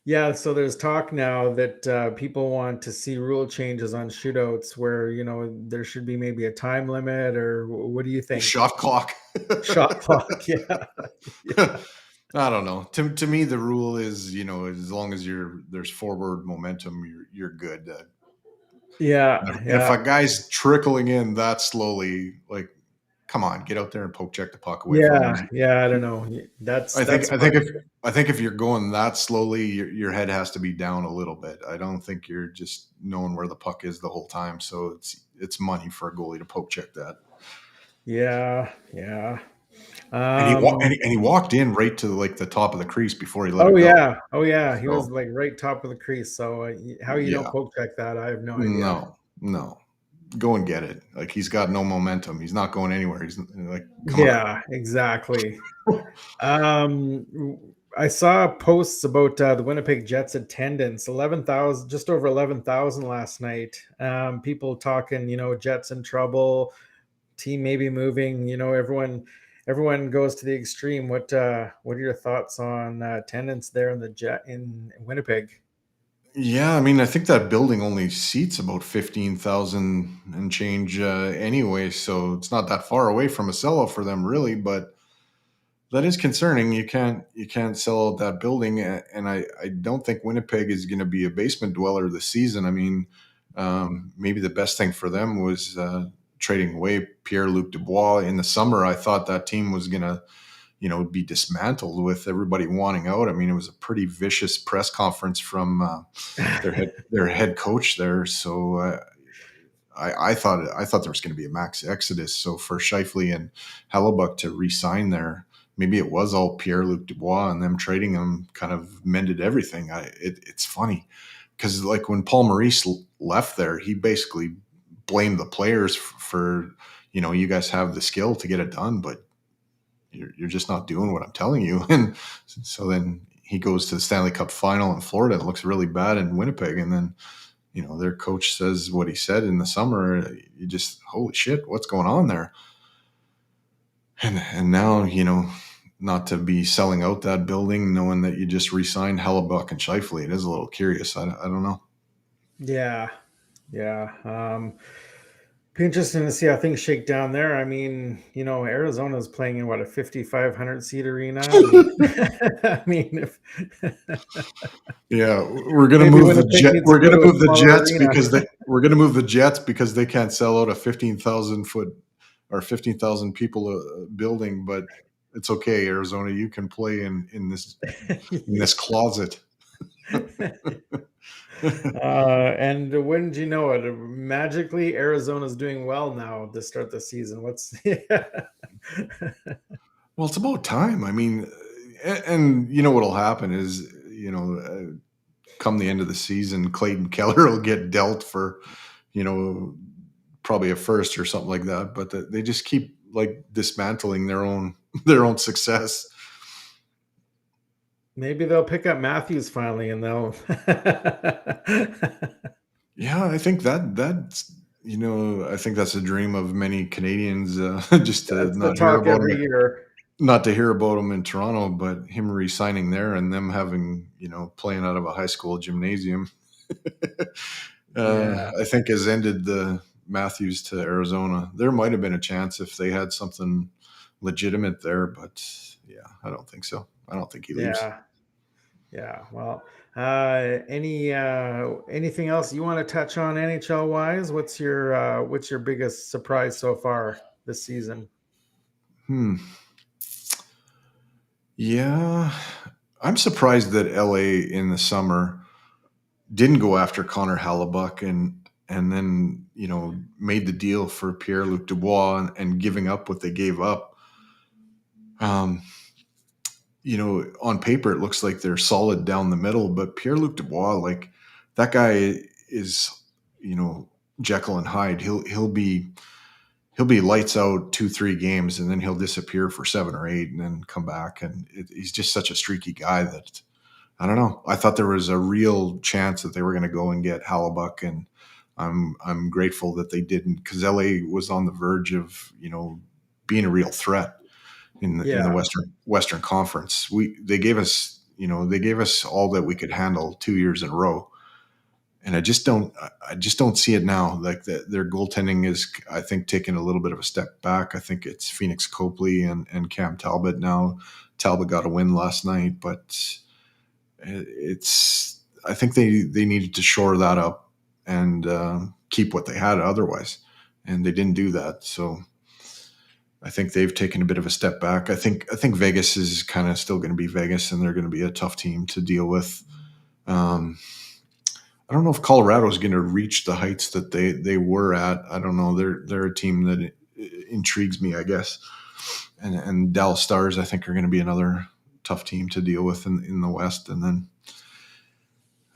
Yeah, so there's talk now that people want to see rule changes on shootouts where, there should be maybe a time limit, or what do you think? Shot clock. Shot clock, yeah. I don't know. To me, the rule is, as long as there's forward momentum, you're good. Yeah. If a guy's trickling in that slowly, like, come on, get out there and poke check the puck away from him. Yeah, I don't know. I think if you're going that slowly, your head has to be down a little bit. I don't think you're just knowing where the puck is the whole time. So it's money for a goalie to poke check that. Yeah. And he walked in right to like the top of the crease before he let it go. Oh yeah. He was like right top of the crease. So how you don't poke check that, I have no idea. No. Go and get it. Like, he's got no momentum. He's not going anywhere. He's like, exactly. I saw posts about the Winnipeg Jets attendance, 11,000, just over 11,000 last night. People talking, Jets in trouble, team maybe moving. Everyone goes to the extreme. What are your thoughts on attendance there in Winnipeg? Yeah, I mean, I think that building only seats about 15,000 and change anyway, so it's not that far away from a sellout for them, really. But that is concerning. You can't sell out that building, and I don't think Winnipeg is going to be a basement dweller this season. I mean, maybe the best thing for them was trading away Pierre-Luc Dubois in the summer. I thought that team was going to be dismantled with everybody wanting out. I mean, it was a pretty vicious press conference from their head coach there. So I thought there was going to be a max exodus. So for Scheifele and Hellebuck to re-sign there, maybe it was all Pierre-Luc Dubois, and them trading him kind of mended everything. It's funny because like when Paul Maurice left there, he basically blamed the players for you guys have the skill to get it done, but you're just not doing what I'm telling you. And so then he goes to the Stanley Cup final in Florida. It looks really bad in Winnipeg. And then, their coach says what he said in the summer. You just, holy shit, what's going on there? And now, not to be selling out that building, knowing that you just re-signed Hellebuck and Scheifele. It is a little curious. I don't know. Yeah. Be interesting to see how things shake down there. I mean, Arizona's playing in a 5,500 seat arena. I mean, if Yeah, we're gonna maybe move the Winnipeg jet. needs We're to go gonna to a move the smaller Jets arena. because we're gonna move the Jets because they can't sell out a 15,000 foot or 15,000 people building. But it's okay, Arizona. You can play in this closet. And wouldn't you know it? Magically, Arizona's doing well now to start the season. Well, it's about time. I mean, and you know what'll happen is, come the end of the season, Clayton Keller will get dealt for, probably a first or something like that. But they just keep like dismantling their own success. Maybe they'll pick up Matthews finally, and they'll. Yeah, I think that's I think that's a dream of many Canadians, just to That's the not hear talk about every him. year. Not to hear about him in Toronto, but him re-signing there and them having, playing out of a high school gymnasium, Yeah. I think has ended the Matthews to Arizona. There might have been a chance if they had something legitimate there, but yeah, I don't think so. I don't think he leaves. Yeah. Well, anything else you want to touch on NHL wise? What's your biggest surprise so far this season? Yeah, I'm surprised that LA in the summer didn't go after Connor Hellebuck and then made the deal for Pierre-Luc Dubois and giving up what they gave up. On paper it looks like they're solid down the middle, but Pierre-Luc Dubois, like that guy is, Jekyll and Hyde. He'll be lights out 2-3 games and then he'll disappear for 7 or 8 and then come back. And he's just such a streaky guy that I don't know. I thought there was a real chance that they were going to go and get Hellebuck, and I'm grateful that they didn't, because LA was on the verge of being a real threat in the Western Conference. They gave us all that we could handle 2 years in a row, and I just don't see it now. Like their goaltending is, I think, taking a little bit of a step back. I think it's Phoenix Copley and Cam Talbot now. Talbot got a win last night, but I think they needed to shore that up and keep what they had otherwise, and they didn't do that. So I think they've taken a bit of a step back. I think Vegas is kind of still going to be Vegas, and they're going to be a tough team to deal with. I don't know if Colorado is going to reach the heights that they were at. I don't know. They're a team that intrigues me, I guess. And Dallas Stars, I think, are going to be another tough team to deal with in the West. And then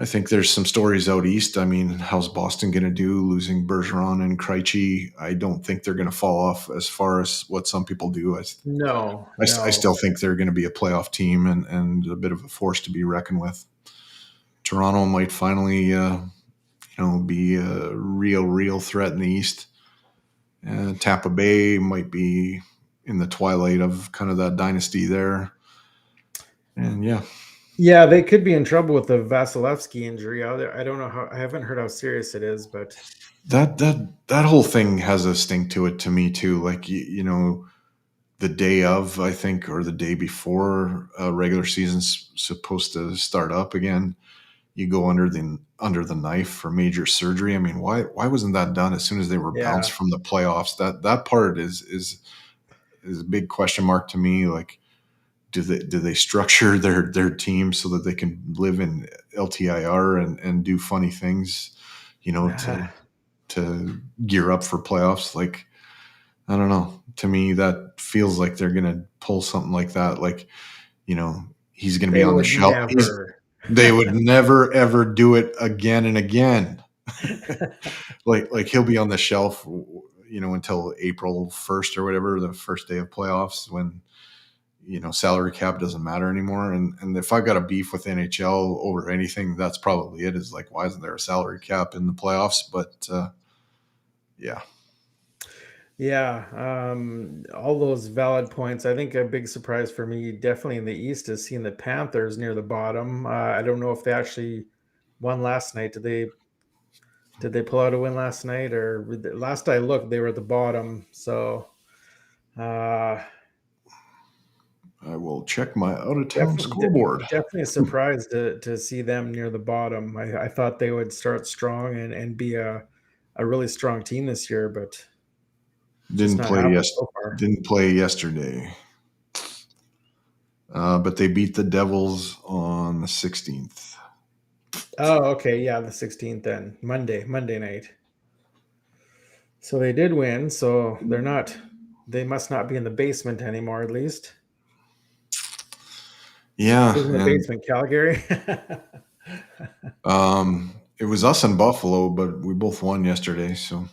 I think there's some stories out East. I mean, how's Boston going to do losing Bergeron and Krejci? I don't think they're going to fall off as far as what some people do. No. I still think they're going to be a playoff team and a bit of a force to be reckoned with. Toronto might finally, be a real threat in the East. Tampa Bay might be in the twilight of kind of that dynasty there. And yeah, they could be in trouble with the Vasilevsky injury out there. I don't know I haven't heard how serious it is, but that whole thing has a stink to it to me too. Like, the day of, I think, or the day before regular season's supposed to start up again, you go under the knife for major surgery. I mean, why wasn't that done as soon as they were bounced from the playoffs? That part is a big question mark to me. Like, do they structure their team so that they can live in LTIR and do funny things, to gear up for playoffs? Like, I don't know. To me, that feels like they're gonna pull something like that. Like, he's gonna be on the shelf. They would never ever do it again and again. like he'll be on the shelf, until April 1st or whatever, the first day of playoffs, when salary cap doesn't matter anymore. And if I got a beef with NHL over anything, that's probably it. Is like, why isn't there a salary cap in the playoffs? But yeah. Yeah, all those valid points. I think a big surprise for me, definitely in the East, is seeing the Panthers near the bottom. I don't know if they actually won last night. Did they pull out a win last night, or last I looked, they were at the bottom. So uh, I will check my out of town definitely, scoreboard. definitely a surprise to see them near the bottom. I thought they would start strong and be a really strong team this year, but just Didn't not play happening so far. Didn't play yesterday, but they beat the Devils on the 16th. Oh, okay, yeah, the 16th then, Monday night. So they did win. So they must not be in the basement anymore, at least. Yeah, Who's in the and basement? Calgary. it was us in Buffalo, but we both won yesterday. So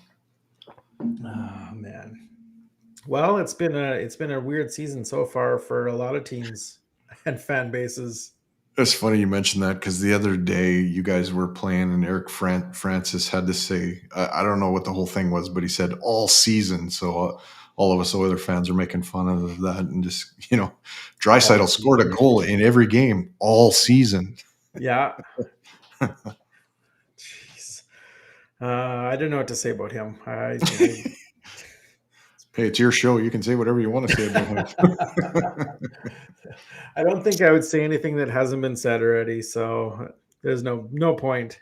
Oh man. Well, it's been a weird season so far for a lot of teams and fan bases. it's funny you mentioned that because the other day you guys were playing and Eric Francis had to say, I don't know what the whole thing was, but he said all season. So all of us other fans are making fun of that and just, Draisaitl scored a goal in every game all season. Yeah. Jeez. I don't know what to say about him. Hey, it's your show. You can say whatever you want to say about him. I don't think I would say anything that hasn't been said already. So there's no point.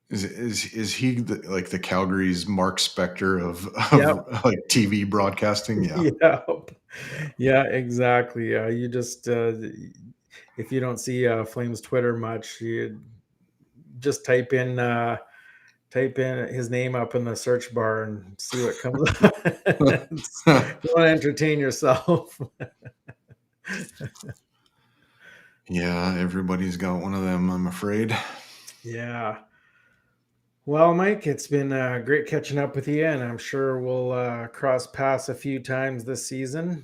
Is he like the Calgary's Mark Spector of Yep. like TV broadcasting? Yeah. Yeah. Yeah, exactly. You just if you don't see Flames Twitter much, you just type in his name up in the search bar and see what comes up. You want to entertain yourself. Yeah, everybody's got one of them, I'm afraid. Yeah. Well, Mike, it's been great catching up with you, and I'm sure we'll cross paths a few times this season.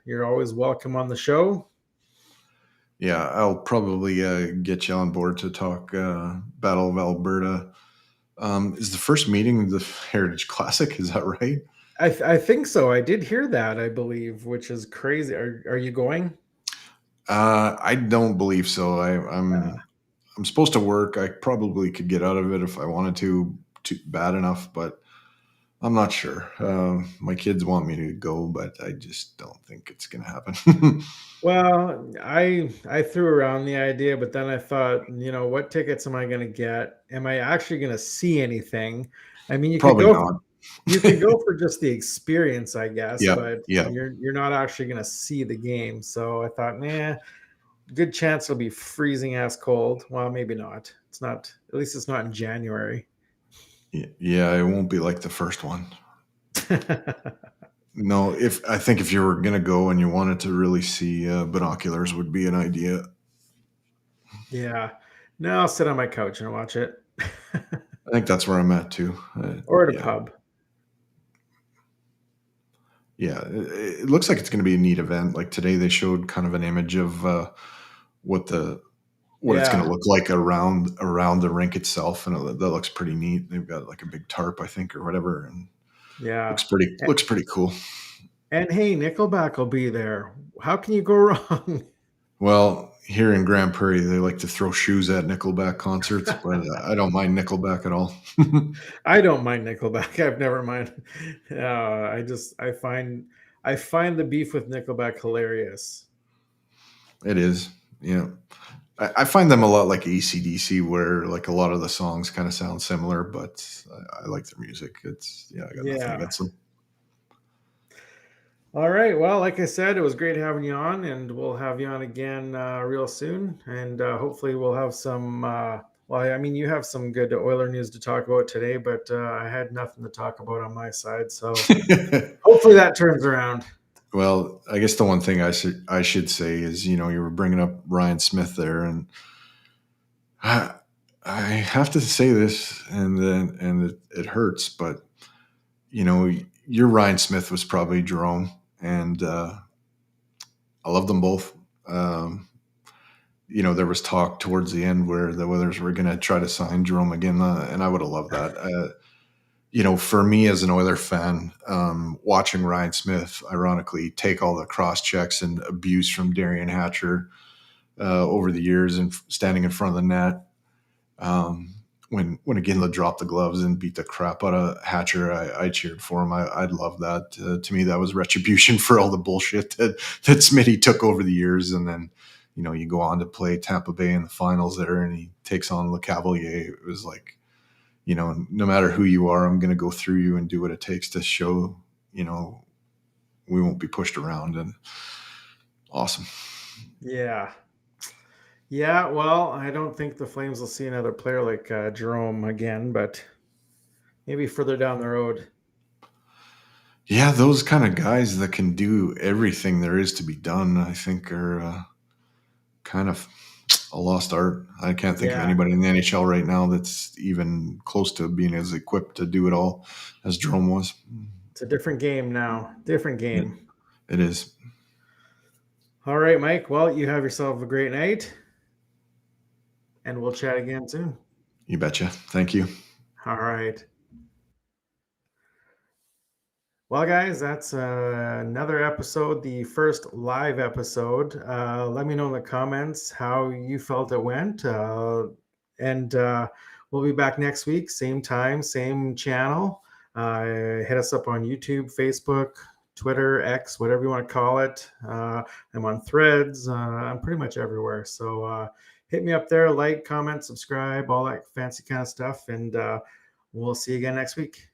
You're always welcome on the show. Yeah, I'll probably get you on board to talk Battle of Alberta. Is the first meeting the Heritage Classic? Is that right? I think so. I did hear that, I believe, which is crazy. Are you going? I don't believe so. I'm supposed to work. I probably could get out of it if I wanted to bad enough, but I'm not sure. My kids want me to go, but I just don't think it's going to happen. Well, I threw around the idea, but then I thought, what tickets am I going to get? Am I actually going to see anything? I mean, Probably not. You could go for just the experience, I guess, Yeah, but yeah. you're not actually going to see the game. So I thought, good chance it'll be freezing ass cold. Well, maybe not. It's not. At least it's not in January. Yeah, it won't be like the first one. No, I think if you were gonna go and you wanted to really see binoculars, would be an idea. Yeah. No, I'll sit on my couch and watch it. I think that's where I'm at too. Or at a Yeah. pub. Yeah, it looks like it's going to be a neat event. Like today, they showed kind of an image of what it's going to look like around the rink itself, and that looks pretty neat. They've got like a big tarp, I think, or whatever, and Yeah. looks pretty cool. And hey, Nickelback will be there. How can you go wrong? Well, here in Grand Prairie, they like to throw shoes at Nickelback concerts, but I don't mind Nickelback at all. I don't mind Nickelback. I've never mind. I find the beef with Nickelback hilarious. It is, yeah. I find them a lot like AC/DC, where like a lot of the songs kind of sound similar, but I like their music. I got nothing against them. All right. Well, like I said, it was great having you on, and we'll have you on again real soon. And hopefully we'll have some, you have some good Oiler news to talk about today, but I had nothing to talk about on my side. So hopefully that turns around. Well, I guess the one thing I should say is, you were bringing up Ryan Smith there, and I have to say this, and it hurts, but your Ryan Smith was probably Jerome, and I love them both. There was talk towards the end where the Oilers were going to try to sign Jerome again, and I would have loved that. for me as an Oiler fan, watching Ryan Smith, ironically, take all the cross checks and abuse from Darian Hatcher over the years and standing in front of the net. When Iginla dropped the gloves and beat the crap out of Hatcher, I cheered for him. I love that. To me, that was retribution for all the bullshit that Smitty took over the years. And then, you go on to play Tampa Bay in the finals there, and he takes on Le Cavalier. It was like, no matter who you are, I'm going to go through you and do what it takes to show, we won't be pushed around. And awesome. Yeah. Yeah, well, I don't think the Flames will see another player like Jerome again, but maybe further down the road. Yeah, those kind of guys that can do everything there is to be done, I think, are kind of a lost art. I can't think of anybody in the NHL right now that's even close to being as equipped to do it all as Jerome was. It's a different game now. Different game. It is. All right, Mike. Well, you have yourself a great night, and we'll chat again soon. You betcha. Thank you. All right. Well, guys, that's another episode, the first live episode. Let me know in the comments how you felt it went. And we'll be back next week, same time, same channel. Hit us up on YouTube, Facebook, Twitter, X, whatever you want to call it. I'm on Threads. I'm pretty much everywhere. So hit me up there, like, comment, subscribe, all that fancy kind of stuff. And we'll see you again next week.